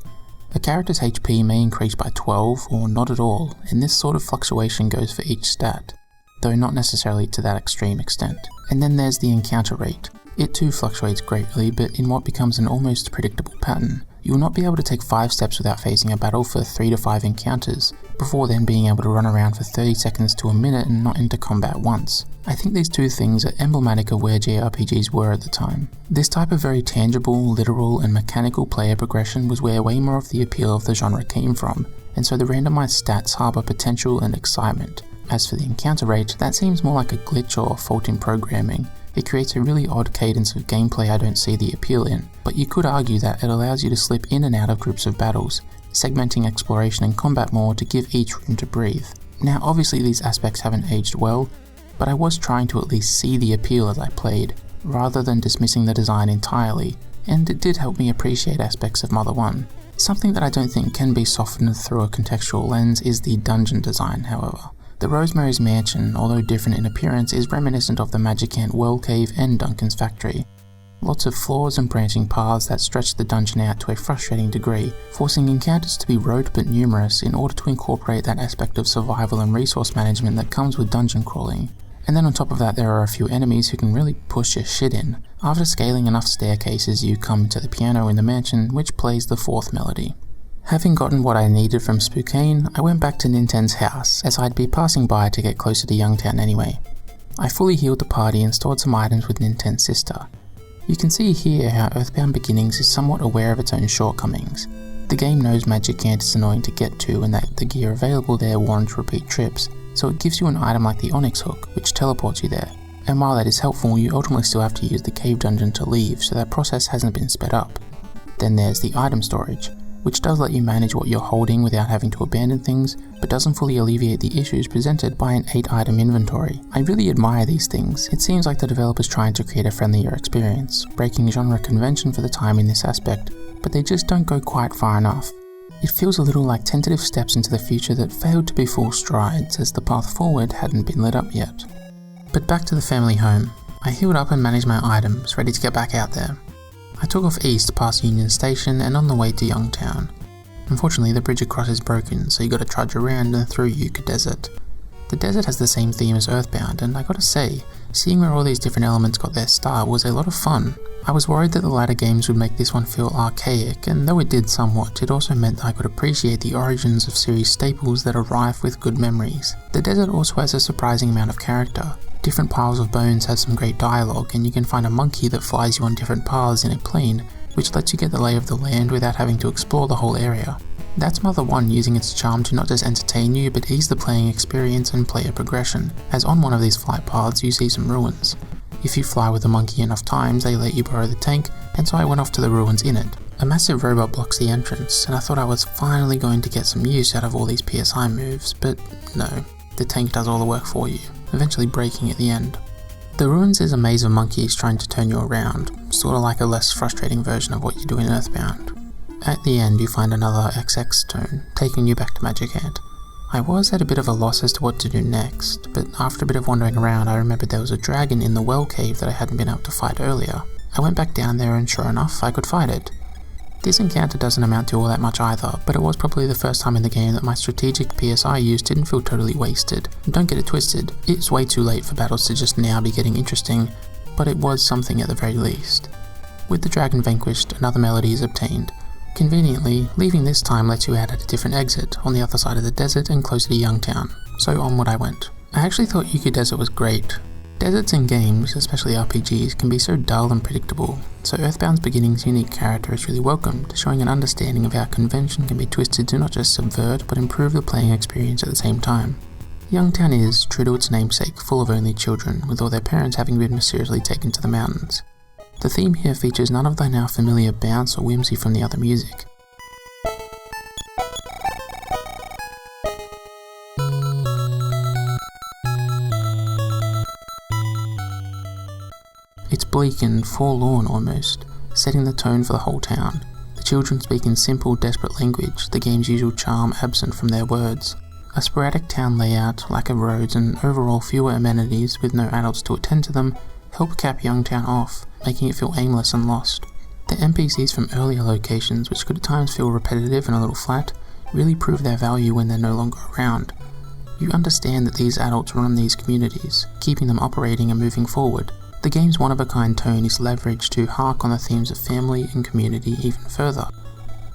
A character's HP may increase by 12 or not at all, and this sort of fluctuation goes for each stat, though not necessarily to that extreme extent. And then there's the encounter rate. It too fluctuates greatly, but in what becomes an almost predictable pattern. You will not be able to take 5 steps without facing a battle for 3 to 5 encounters, before then being able to run around for 30 seconds to a minute and not enter combat once. I think these two things are emblematic of where JRPGs were at the time. This type of very tangible, literal and mechanical player progression was where way more of the appeal of the genre came from, and so the randomized stats harbour potential and excitement. As for the encounter rate, that seems more like a glitch or fault in programming. It creates a really odd cadence of gameplay I don't see the appeal in, but you could argue that it allows you to slip in and out of groups of battles, segmenting exploration and combat more to give each room to breathe. Now obviously these aspects haven't aged well, but I was trying to at least see the appeal as I played, rather than dismissing the design entirely, and it did help me appreciate aspects of Mother 1. Something that I don't think can be softened through a contextual lens is the dungeon design, however. The Rosemary's Mansion, although different in appearance, is reminiscent of the Magicant Well Cave and Duncan's Factory. Lots of floors and branching paths that stretch the dungeon out to a frustrating degree, forcing encounters to be rote but numerous in order to incorporate that aspect of survival and resource management that comes with dungeon crawling. And then on top of that there are a few enemies who can really push your shit in. After scaling enough staircases you come to the piano in the mansion, which plays the 4th melody. Having gotten what I needed from Spokane, I went back to Ninten's house, as I'd be passing by to get closer to Youngtown anyway. I fully healed the party and stored some items with Ninten's sister. You can see here how EarthBound Beginnings is somewhat aware of its own shortcomings. The game knows Magicant is annoying to get to and that the gear available there warrants repeat trips, so it gives you an item like the Onyx Hook, which teleports you there. And while that is helpful, you ultimately still have to use the cave dungeon to leave, so that process hasn't been sped up. Then there's the item storage, which does let you manage what you're holding without having to abandon things, but doesn't fully alleviate the issues presented by an 8-item inventory. I really admire these things. It seems like the developers trying to create a friendlier experience, breaking genre convention for the time in this aspect, but they just don't go quite far enough. It feels a little like tentative steps into the future that failed to be full strides, as the path forward hadn't been lit up yet. But back to the family home. I healed up and managed my items, ready to get back out there. I took off east past Union Station and on the way to Youngtown. Unfortunately the bridge across is broken, so you gotta trudge around and through Yucca Desert. The desert has the same theme as EarthBound, and I gotta say, seeing where all these different elements got their start was a lot of fun. I was worried that the latter games would make this one feel archaic, and though it did somewhat, it also meant that I could appreciate the origins of series staples that are rife with good memories. The desert also has a surprising amount of character. Different piles of bones have some great dialogue, and you can find a monkey that flies you on different paths in a plane, which lets you get the lay of the land without having to explore the whole area. That's Mother 1 using its charm to not just entertain you, but ease the playing experience and player progression, as on one of these flight paths you see some ruins. If you fly with a monkey enough times, they let you borrow the tank, and so I went off to the ruins in it. A massive robot blocks the entrance, and I thought I was finally going to get some use out of all these PSI moves, but no, the tank does all the work for you, eventually breaking at the end. The ruins is a maze of monkeys trying to turn you around, sort of like a less frustrating version of what you do in EarthBound. At the end you find another XX stone, taking you back to Magicant. I was at a bit of a loss as to what to do next, but after a bit of wandering around I remembered there was a dragon in the well cave that I hadn't been able to fight earlier. I went back down there and sure enough I could fight it. This encounter doesn't amount to all that much either, but it was probably the first time in the game that my strategic PSI use didn't feel totally wasted. Don't get it twisted, it's way too late for battles to just now be getting interesting, but it was something at the very least. With the dragon vanquished, another melody is obtained. Conveniently, leaving this time lets you out at a different exit, on the other side of the desert and closer to Youngtown, so onward I went. I actually thought Yucca Desert was great. Deserts in games, especially RPGs, can be so dull and predictable, so EarthBound's Beginning's unique character is really welcomed, showing an understanding of how convention can be twisted to not just subvert, but improve the playing experience at the same time. Youngtown is, true to its namesake, full of only children, with all their parents having been mysteriously taken to the mountains. The theme here features none of the now familiar bounce or whimsy from the other music. It's bleak and forlorn almost, setting the tone for the whole town. The children speak in simple, desperate language, the game's usual charm absent from their words. A sporadic town layout, lack of roads, and overall fewer amenities with no adults to attend to them help cap Youngtown off, making it feel aimless and lost. The NPCs from earlier locations, which could at times feel repetitive and a little flat, really prove their value when they're no longer around. You understand that these adults run these communities, keeping them operating and moving forward. The game's one-of-a-kind tone is leveraged to hark on the themes of family and community even further.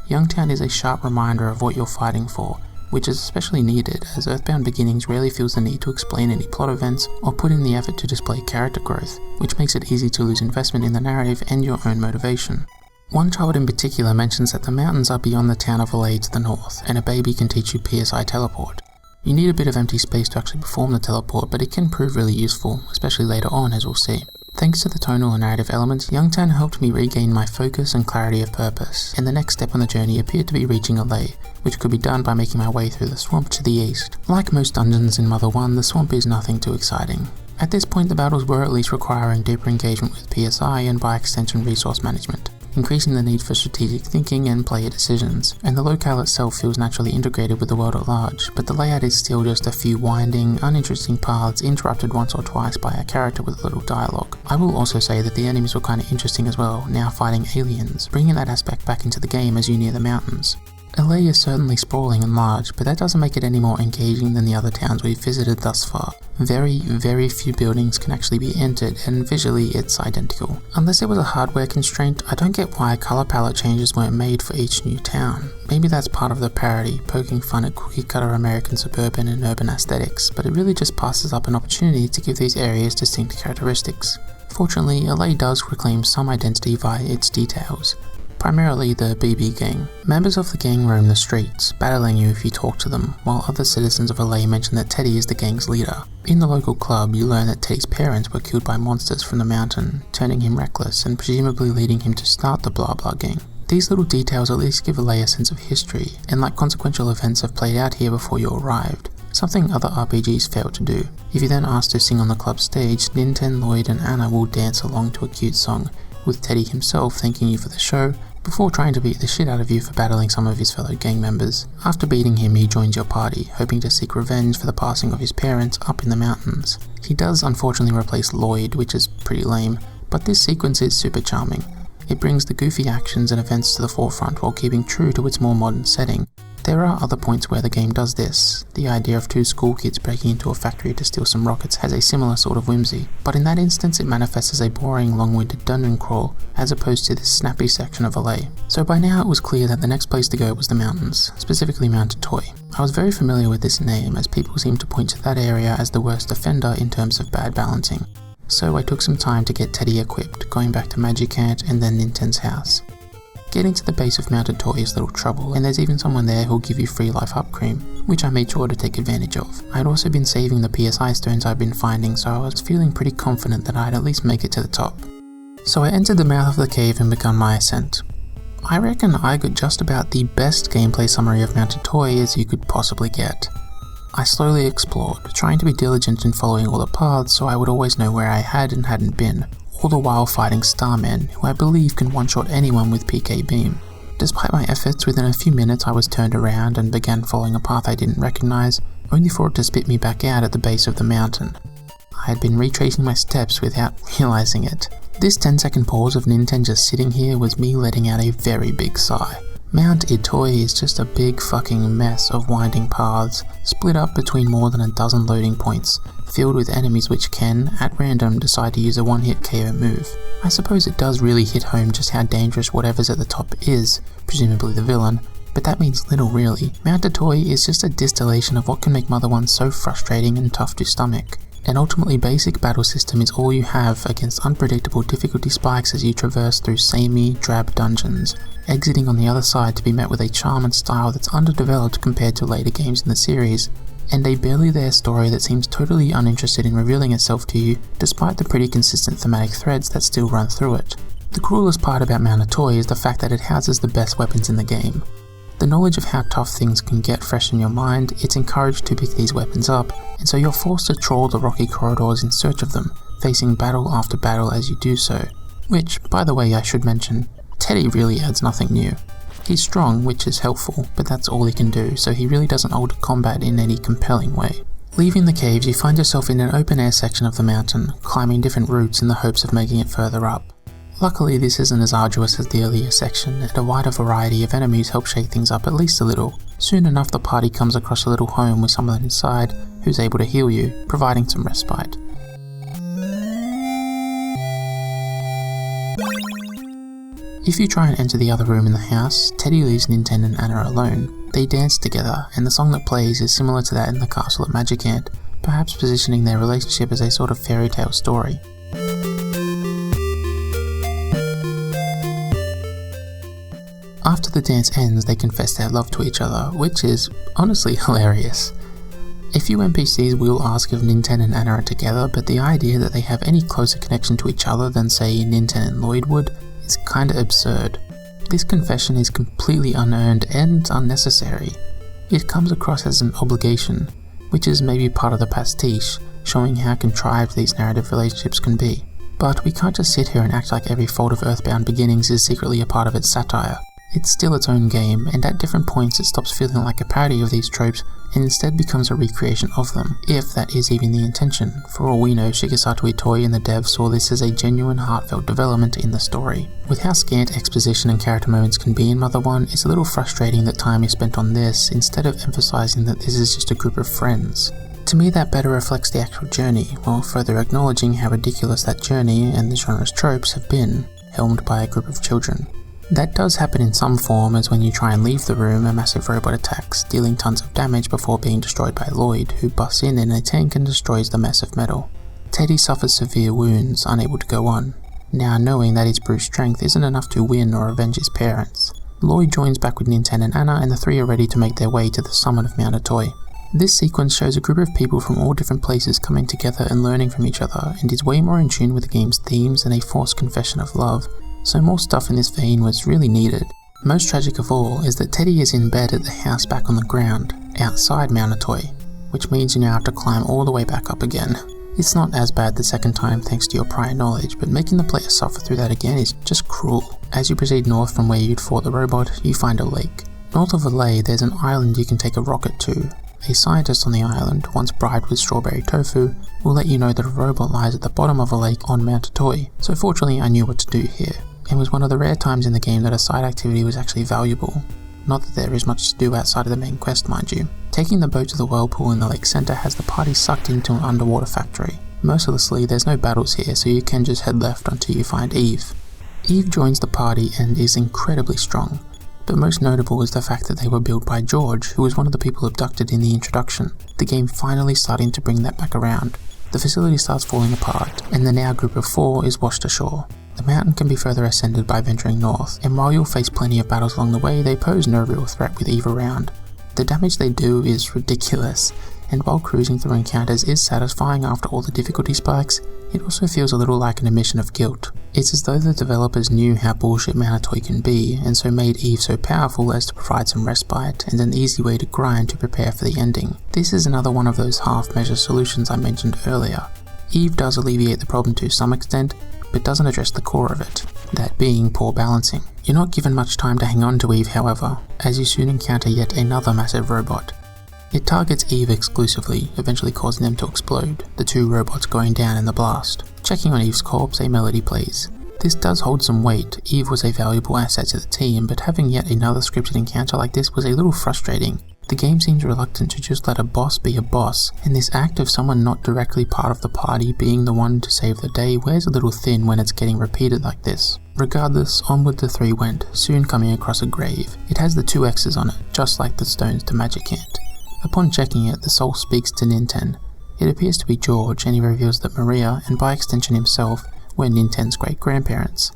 Youngtown is a sharp reminder of what you're fighting for, which is especially needed as EarthBound Beginnings rarely feels the need to explain any plot events or put in the effort to display character growth, which makes it easy to lose investment in the narrative and your own motivation. One child in particular mentions that the mountains are beyond the town of LA to the north, and a baby can teach you PSI teleport. You need a bit of empty space to actually perform the teleport, but it can prove really useful, especially later on as we'll see. Thanks to the tonal and narrative elements, Youngtown helped me regain my focus and clarity of purpose, and the next step on the journey appeared to be reaching LA, which could be done by making my way through the swamp to the east. Like most dungeons in Mother 1, the swamp is nothing too exciting. At this point the battles were at least requiring deeper engagement with PSI and by extension resource management, increasing the need for strategic thinking and player decisions, and the locale itself feels naturally integrated with the world at large, but the layout is still just a few winding, uninteresting paths interrupted once or twice by a character with a little dialogue. I will also say that the enemies were kinda interesting as well, now fighting aliens, bringing that aspect back into the game as you near the mountains. LA is certainly sprawling and large, but that doesn't make it any more engaging than the other towns we've visited thus far. Very few buildings can actually be entered, and visually it's identical. Unless there was a hardware constraint, I don't get why color palette changes weren't made for each new town. Maybe that's part of the parody, poking fun at cookie-cutter American suburban and urban aesthetics, but it really just passes up an opportunity to give these areas distinct characteristics. Fortunately, LA does reclaim some identity via its details. Primarily the BB gang. Members of the gang roam the streets, battling you if you talk to them, while other citizens of LA mention that Teddy is the gang's leader. In the local club, you learn that Teddy's parents were killed by monsters from the mountain, turning him reckless and presumably leading him to start the Blah Blah gang. These little details at least give LA a sense of history, and like consequential events have played out here before you arrived, something other RPGs fail to do. If you're then asked to sing on the club stage, Ninten, Lloyd and Anna will dance along to a cute song, with Teddy himself thanking you for the show, before trying to beat the shit out of you for battling some of his fellow gang members. After beating him, he joins your party, hoping to seek revenge for the passing of his parents up in the mountains. He does unfortunately replace Lloyd, which is pretty lame, but this sequence is super charming. It brings the goofy actions and events to the forefront while keeping true to its more modern setting. There are other points where the game does this. The idea of two school kids breaking into a factory to steal some rockets has a similar sort of whimsy, but in that instance it manifests as a boring, long-winded dungeon crawl, as opposed to this snappy section of LA. So by now it was clear that the next place to go was the mountains, specifically Mount Itoi. I was very familiar with this name, as people seem to point to that area as the worst offender in terms of bad balancing. So I took some time to get Teddy equipped, going back to Magicant and then Ninten's house. Getting to the base of Mount Itoi is little trouble, and there's even someone there who'll give you free life up cream, which I made sure to take advantage of. I had also been saving the PSI stones I'd been finding, so I was feeling pretty confident that I'd at least make it to the top. So I entered the mouth of the cave and begun my ascent. I reckon I got just about the best gameplay summary of Mount Itoi as you could possibly get. I slowly explored, trying to be diligent in following all the paths so I would always know where I had and hadn't been, all the while fighting Starmen, who I believe can one-shot anyone with PK Beam. Despite my efforts, within a few minutes I was turned around and began following a path I didn't recognize, only for it to spit me back out at the base of the mountain. I had been retracing my steps without realizing it. This 10-second pause of Ninten just sitting here was me letting out a very big sigh. Mount Itoi is just a big fucking mess of winding paths, split up between more than a dozen loading points, filled with enemies which can, at random, decide to use a one-hit KO move. I suppose it does really hit home just how dangerous whatever's at the top is, presumably the villain, but that means little really. Mount Itoi is just a distillation of what can make Mother 1 so frustrating and tough to stomach. An ultimately basic battle system is all you have against unpredictable difficulty spikes as you traverse through samey, drab dungeons, exiting on the other side to be met with a charm and style that's underdeveloped compared to later games in the series, and a barely there story that seems totally uninterested in revealing itself to you, despite the pretty consistent thematic threads that still run through it. The cruelest part about Mount Itoi is the fact that it houses the best weapons in the game. The knowledge of how tough things can get fresh in your mind, it's encouraged to pick these weapons up, and so you're forced to trawl the rocky corridors in search of them, facing battle after battle as you do so. Which, by the way, I should mention, Teddy really adds nothing new. He's strong, which is helpful, but that's all he can do, so he really doesn't alter combat in any compelling way. Leaving the caves, you find yourself in an open-air section of the mountain, climbing different routes in the hopes of making it further up. Luckily, this isn't as arduous as the earlier section, and a wider variety of enemies help shake things up at least a little. Soon enough, the party comes across a little home with someone inside who's able to heal you, providing some respite. If you try and enter the other room in the house, Teddy leaves ninten and Anna alone. They dance together, and the song that plays is similar to that in the castle at Magicant, perhaps positioning their relationship as a sort of fairy tale story. After the dance ends, they confess their love to each other, which is honestly hilarious. A few NPCs will ask if ninten and Anna are together, but the idea that they have any closer connection to each other than, say, ninten and Lloyd would is kinda absurd. This confession is completely unearned and unnecessary. It comes across as an obligation, which is maybe part of the pastiche, showing how contrived these narrative relationships can be. But we can't just sit here and act like every fault of EarthBound Beginnings is secretly a part of its satire. It's still its own game, and at different points it stops feeling like a parody of these tropes and instead becomes a recreation of them, if that is even the intention. For all we know, Shigesato Itoi and the devs saw this as a genuine, heartfelt development in the story. With how scant exposition and character moments can be in Mother 1, it's a little frustrating that time is spent on this, instead of emphasizing that this is just a group of friends. To me, that better reflects the actual journey, while further acknowledging how ridiculous that journey and the genre's tropes have been, helmed by a group of children. That does happen in some form, as when you try and leave the room, a massive robot attacks, dealing tons of damage before being destroyed by Lloyd, who busts in a tank and destroys the mess of metal. Teddy suffers severe wounds, unable to go on, now knowing that his brute strength isn't enough to win or avenge his parents. Lloyd joins back with ninten and Anna, and the three are ready to make their way to the summit of Mount Itoi. This sequence shows a group of people from all different places coming together and learning from each other, and is way more in tune with the game's themes than a forced confession of love. So more stuff in this vein was really needed. Most tragic of all is that Teddy is in bed at the house back on the ground, outside Mount Itoi, which means you now have to climb all the way back up again. It's not as bad the second time thanks to your prior knowledge, but making the player suffer through that again is just cruel. As you proceed north from where you'd fought the robot, you find a lake. North of the lake, there's an island you can take a rocket to. A scientist on the island, once bribed with strawberry tofu, will let you know that a robot lies at the bottom of a lake on Mount Itoi, so fortunately I knew what to do here. It was one of the rare times in the game that a side activity was actually valuable. Not that there is much to do outside of the main quest, mind you. Taking the boat to the whirlpool in the lake centre has the party sucked into an underwater factory. Mercilessly, there's no battles here, so you can just head left until you find Eve. Eve joins the party and is incredibly strong, but most notable is the fact that they were built by George, who was one of the people abducted in the introduction, the game finally starting to bring that back around. The facility starts falling apart, and the now group of 4 is washed ashore. The mountain can be further ascended by venturing north, and while you'll face plenty of battles along the way, they pose no real threat with Eve around. The damage they do is ridiculous, and while cruising through encounters is satisfying after all the difficulty spikes, it also feels a little like an admission of guilt. It's as though the developers knew how bullshit Mount Itoi can be, and so made Eve so powerful as to provide some respite and an easy way to grind to prepare for the ending. This is another one of those half-measure solutions I mentioned earlier. Eve does alleviate the problem to some extent, but doesn't address the core of it, that being poor balancing. You're not given much time to hang on to Eve, however, as you soon encounter yet another massive robot. It targets Eve exclusively, eventually causing them to explode, the 2 robots going down in the blast. Checking on Eve's corpse, a melody plays. This does hold some weight. Eve was a valuable asset to the team, but having yet another scripted encounter like this was a little frustrating. The game seems reluctant to just let a boss be a boss, and this act of someone not directly part of the party being the one to save the day wears a little thin when it's getting repeated like this. Regardless, onward the 3 went, soon coming across a grave. It has the 2 X's on it, just like the stones to Magicant. Upon checking it, the soul speaks to ninten. It appears to be George, and he reveals that Maria, and by extension himself, were Ninten's great-grandparents.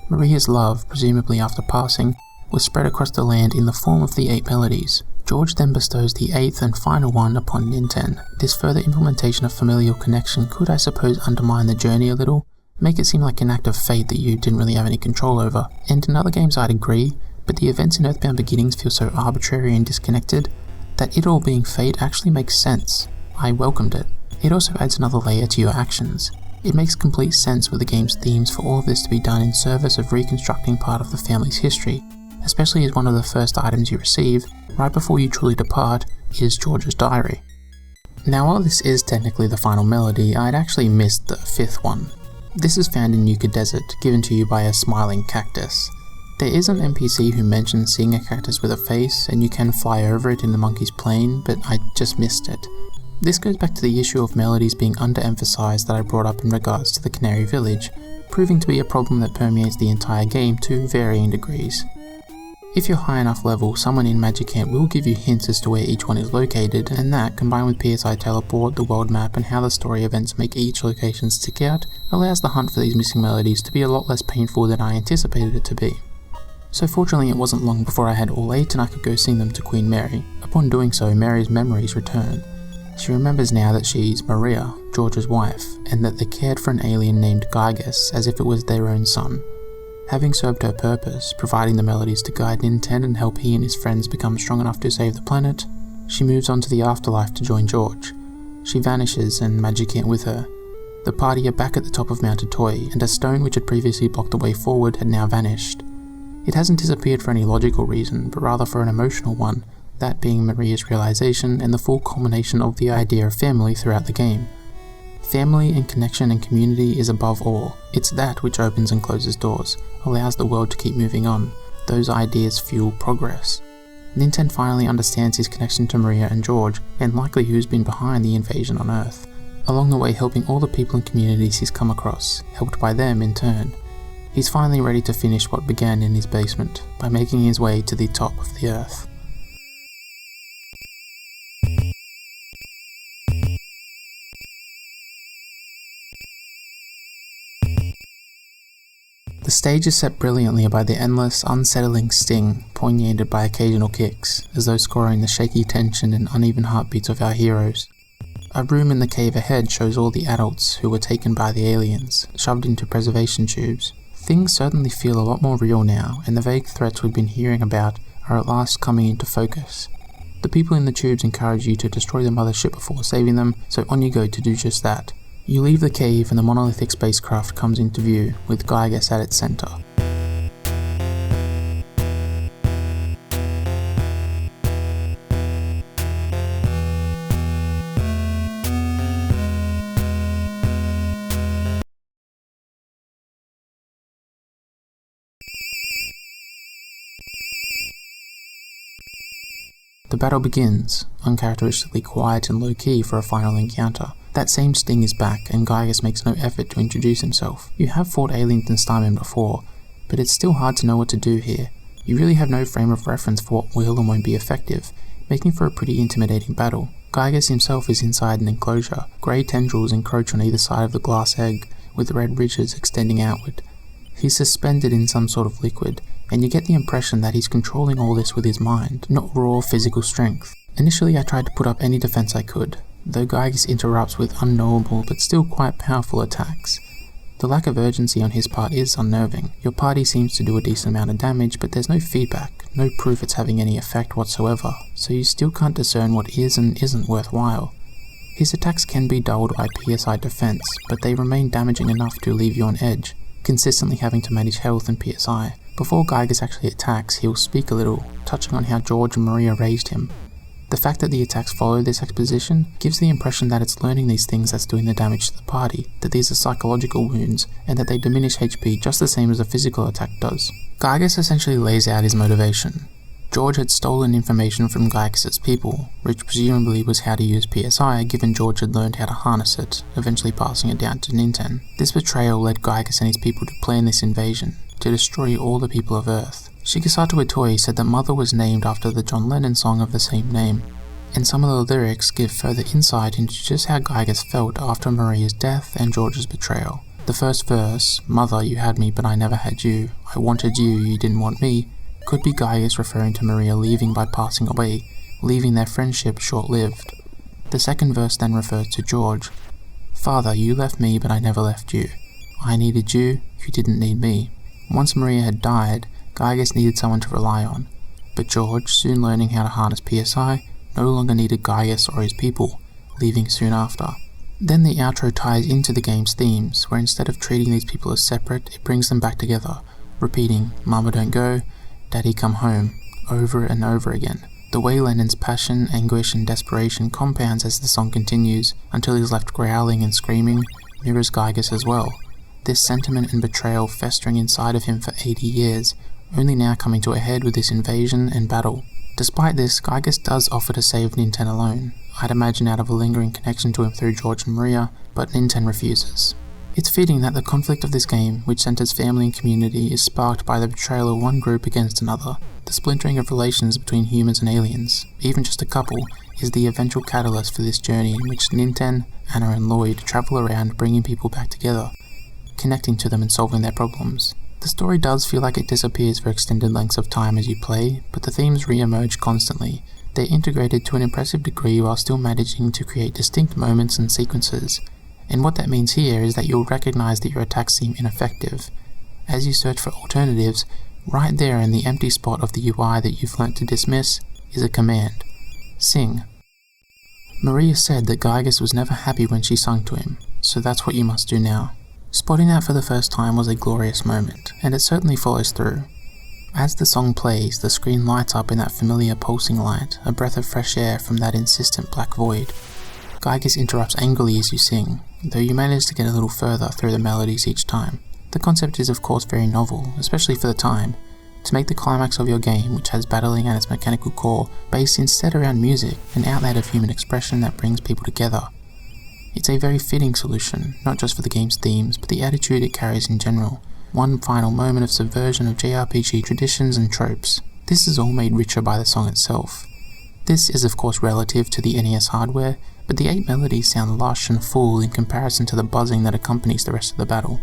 Maria's love, presumably after passing, was spread across the land in the form of the 8 melodies. George then bestows the 8th and final one upon ninten. This further implementation of familial connection could, I suppose, undermine the journey a little, make it seem like an act of fate that you didn't really have any control over, and in other games I'd agree, but the events in EarthBound Beginnings feel so arbitrary and disconnected that it all being fate actually makes sense. I welcomed it. It also adds another layer to your actions. It makes complete sense with the game's themes for all of this to be done in service of reconstructing part of the family's history, especially as one of the first items you receive, right before you truly depart, is George's diary. Now while this is technically the final melody, I'd actually missed the fifth one. This is found in Yucca Desert, given to you by a smiling cactus. There is an NPC who mentions seeing a cactus with a face, and you can fly over it in the monkey's plane, but I just missed it. This goes back to the issue of melodies being underemphasized that I brought up in regards to the Canary Village, proving to be a problem that permeates the entire game to varying degrees. If you're high enough level, someone in Magicant will give you hints as to where each one is located, and that, combined with PSI Teleport, the world map, and how the story events make each location stick out, allows the hunt for these missing melodies to be a lot less painful than I anticipated it to be. So fortunately it wasn't long before I had all 8 and I could go sing them to Queen Mary. Upon doing so, Mary's memories return. She remembers now that she's Maria, George's wife, and that they cared for an alien named Giygas as if it was their own son. Having served her purpose, providing the melodies to guide Ninten and help he and his friends become strong enough to save the planet, she moves on to the afterlife to join George. She vanishes and Magicant with her. The party are back at the top of Mount Itoi, and a stone which had previously blocked the way forward had now vanished. It hasn't disappeared for any logical reason, but rather for an emotional one, that being Maria's realization and the full culmination of the idea of family throughout the game. Family and connection and community is above all. It's that which opens and closes doors, allows the world to keep moving on. Those ideas fuel progress. Ninten finally understands his connection to Maria and George, and likely who's been behind the invasion on Earth. Along the way helping all the people and communities he's come across, helped by them in turn. He's finally ready to finish what began in his basement, by making his way to the top of the Earth. The stage is set brilliantly by the endless, unsettling sting, poignanted by occasional kicks, as though scoring the shaky tension and uneven heartbeats of our heroes. A room in the cave ahead shows all the adults who were taken by the aliens, shoved into preservation tubes. Things certainly feel a lot more real now, and the vague threats we've been hearing about are at last coming into focus. The people in the tubes encourage you to destroy the mothership before saving them, so on you go to do just that. You leave the cave and the monolithic spacecraft comes into view, with Giygas at its center. The battle begins, uncharacteristically quiet and low-key for a final encounter. That same sting is back, and Giygas makes no effort to introduce himself. You have fought aliens and Starmen before, but it's still hard to know what to do here. You really have no frame of reference for what will and won't be effective, making for a pretty intimidating battle. Giygas himself is inside an enclosure. Grey tendrils encroach on either side of the glass egg, with red ridges extending outward. He's suspended in some sort of liquid, and you get the impression that he's controlling all this with his mind, not raw physical strength. Initially I tried to put up any defense I could, though Giygas interrupts with unknowable but still quite powerful attacks. The lack of urgency on his part is unnerving. Your party seems to do a decent amount of damage, but there's no feedback, no proof it's having any effect whatsoever, so you still can't discern what is and isn't worthwhile. His attacks can be dulled by PSI defense, but they remain damaging enough to leave you on edge, consistently having to manage health and PSI. Before Giygas actually attacks, he'll speak a little, touching on how George and Maria raised him. The fact that the attacks follow this exposition gives the impression that it's learning these things that's doing the damage to the party, that these are psychological wounds, and that they diminish HP just the same as a physical attack does. Giygas essentially lays out his motivation. George had stolen information from Giygas' people, which presumably was how to use PSI given George had learned how to harness it, eventually passing it down to Ninten. This betrayal led Giygas and his people to plan this invasion, to destroy all the people of Earth. Shigesato Itoi said that Mother was named after the John Lennon song of the same name, and some of the lyrics give further insight into just how Giygas felt after Maria's death and George's betrayal. The first verse, "Mother, you had me but I never had you, I wanted you, you didn't want me," could be Giygas referring to Maria leaving by passing away, leaving their friendship short-lived. The second verse then refers to George. "Father, you left me but I never left you. I needed you, you didn't need me." Once Maria had died, Giygas needed someone to rely on, but George, soon learning how to harness PSI, no longer needed Giygas or his people, leaving soon after. Then the outro ties into the game's themes, where instead of treating these people as separate, it brings them back together, repeating "Mama don't go, Daddy come home," over and over again. The way Lennon's passion, anguish and desperation compounds as the song continues, until he's left growling and screaming, mirrors Giygas as well. This sentiment and betrayal festering inside of him for 80 years, only now coming to a head with this invasion and battle. Despite this, Giygas does offer to save ninten alone, I'd imagine out of a lingering connection to him through George and Maria, but ninten refuses. It's fitting that the conflict of this game, which centers family and community, is sparked by the betrayal of one group against another. The splintering of relations between humans and aliens, even just a couple, is the eventual catalyst for this journey in which Ninten, Anna and Lloyd travel around bringing people back together, connecting to them and solving their problems. The story does feel like it disappears for extended lengths of time as you play, but the themes re-emerge constantly. They're integrated to an impressive degree while still managing to create distinct moments and sequences. And what that means here is that you'll recognize that your attacks seem ineffective. As you search for alternatives, right there in the empty spot of the UI that you've learnt to dismiss is a command. Sing. Maria said that Giygas was never happy when she sung to him, so that's what you must do now. Spotting that for the first time was a glorious moment, and it certainly follows through. As the song plays, the screen lights up in that familiar pulsing light, a breath of fresh air from that insistent black void. Giygas interrupts angrily as you sing, though you manage to get a little further through the melodies each time. The concept is of course very novel, especially for the time, to make the climax of your game, which has battling at its mechanical core, based instead around music, an outlet of human expression that brings people together. It's a very fitting solution, not just for the game's themes, but the attitude it carries in general. One final moment of subversion of JRPG traditions and tropes. This is all made richer by the song itself. This is of course relative to the NES hardware, but the 8 melodies sound lush and full in comparison to the buzzing that accompanies the rest of the battle.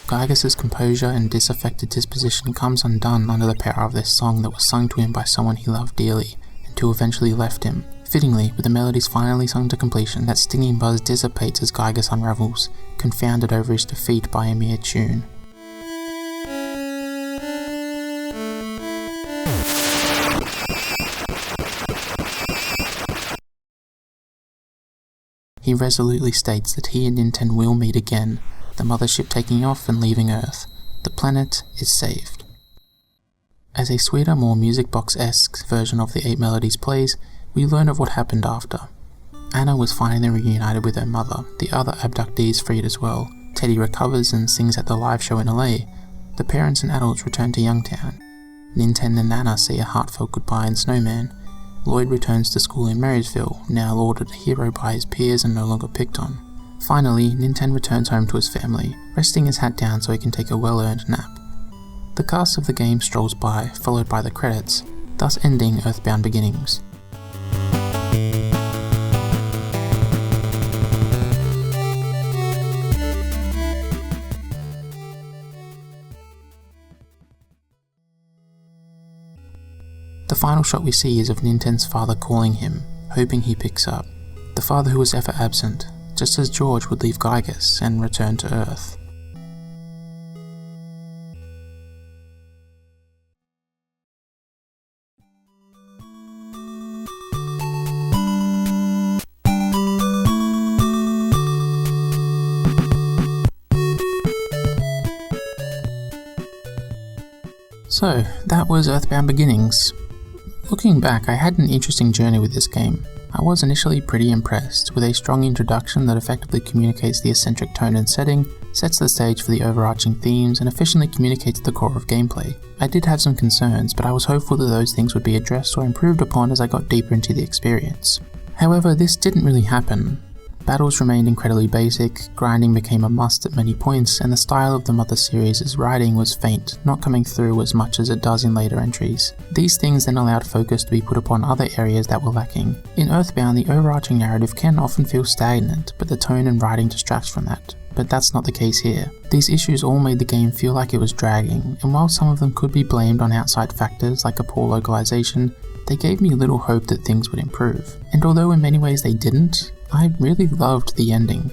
Giygas' composure and disaffected disposition comes undone under the power of this song that was sung to him by someone he loved dearly, and who eventually left him. Fittingly, with the melodies finally sung to completion, that stinging buzz dissipates as Giygas unravels, confounded over his defeat by a mere tune. He resolutely states that he and Ninten will meet again, the mothership taking off and leaving Earth. The planet is saved. As a sweeter, more music box-esque version of the 8 melodies plays, we learn of what happened after. Anna was finally reunited with her mother, the other abductees freed as well. Teddy recovers and sings at the live show in LA. The parents and adults return to Youngtown. Ninten and Anna say a heartfelt goodbye in Snowman. Lloyd returns to school in Marysville, now lauded a hero by his peers and no longer picked on. Finally, Ninten returns home to his family, resting his hat down so he can take a well-earned nap. The cast of the game strolls by, followed by the credits, thus ending EarthBound Beginnings. The final shot we see is of Ninten's father calling him, hoping he picks up. The father who was ever absent, just as George would leave Giygas and return to Earth. So, that was EarthBound Beginnings. Looking back, I had an interesting journey with this game. I was initially pretty impressed, with a strong introduction that effectively communicates the eccentric tone and setting, sets the stage for the overarching themes, and efficiently communicates the core of gameplay. I did have some concerns, but I was hopeful that those things would be addressed or improved upon as I got deeper into the experience. However, this didn't really happen. Battles remained incredibly basic, grinding became a must at many points, and the style of the Mother series' writing was faint, not coming through as much as it does in later entries. These things then allowed focus to be put upon other areas that were lacking. In EarthBound, the overarching narrative can often feel stagnant, but the tone and writing distracts from that. But that's not the case here. These issues all made the game feel like it was dragging, and while some of them could be blamed on outside factors like a poor localization, they gave me little hope that things would improve. And although in many ways they didn't, I really loved the ending.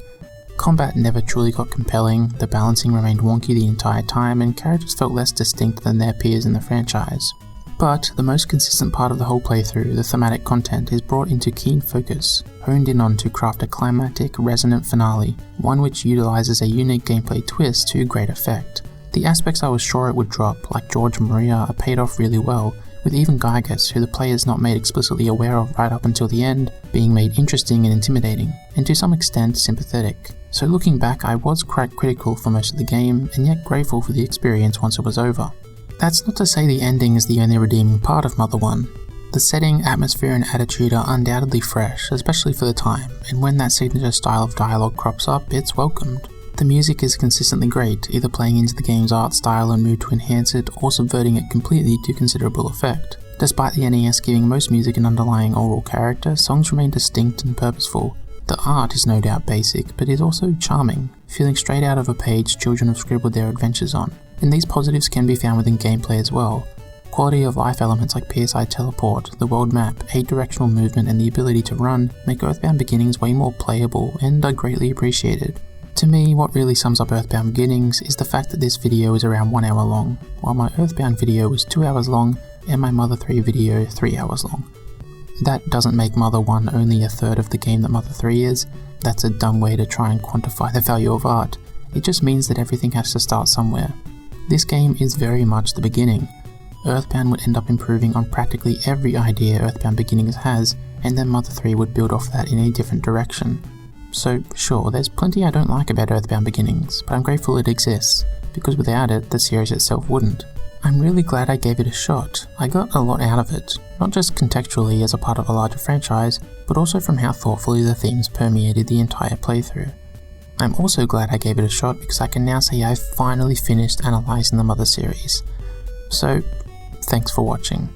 Combat never truly got compelling, the balancing remained wonky the entire time, and characters felt less distinct than their peers in the franchise. But the most consistent part of the whole playthrough, the thematic content, is brought into keen focus, honed in on to craft a climactic, resonant finale, one which utilises a unique gameplay twist to great effect. The aspects I was sure it would drop, like George and Maria, are paid off really well, with even Giygas, who the player is not made explicitly aware of right up until the end, being made interesting and intimidating, and to some extent sympathetic. So looking back, I was quite critical for most of the game, and yet grateful for the experience once it was over. That's not to say the ending is the only redeeming part of Mother 1. The setting, atmosphere and attitude are undoubtedly fresh, especially for the time, and when that signature style of dialogue crops up, it's welcomed. The music is consistently great, either playing into the game's art style and mood to enhance it, or subverting it completely to considerable effect. Despite the NES giving most music an underlying oral character, songs remain distinct and purposeful. The art is no doubt basic, but is also charming, feeling straight out of a page children have scribbled their adventures on. And these positives can be found within gameplay as well. Quality of life elements like PSI teleport, the world map, 8-directional movement and the ability to run make EarthBound Beginnings way more playable and are greatly appreciated. To me, what really sums up EarthBound Beginnings is the fact that this video is around 1 hour long, while my EarthBound video was 2 hours long and my Mother 3 video 3 hours long. That doesn't make Mother 1 only a third of the game that Mother 3 is. That's a dumb way to try and quantify the value of art. It just means that everything has to start somewhere. This game is very much the beginning. EarthBound would end up improving on practically every idea EarthBound Beginnings has, and then Mother 3 would build off that in a different direction. So sure, there's plenty I don't like about EarthBound Beginnings, but I'm grateful it exists, because without it, the series itself wouldn't. I'm really glad I gave it a shot. I got a lot out of it, not just contextually as a part of a larger franchise, but also from how thoughtfully the themes permeated the entire playthrough. I'm also glad I gave it a shot because I can now say I've finally finished analysing the Mother series. So, thanks for watching.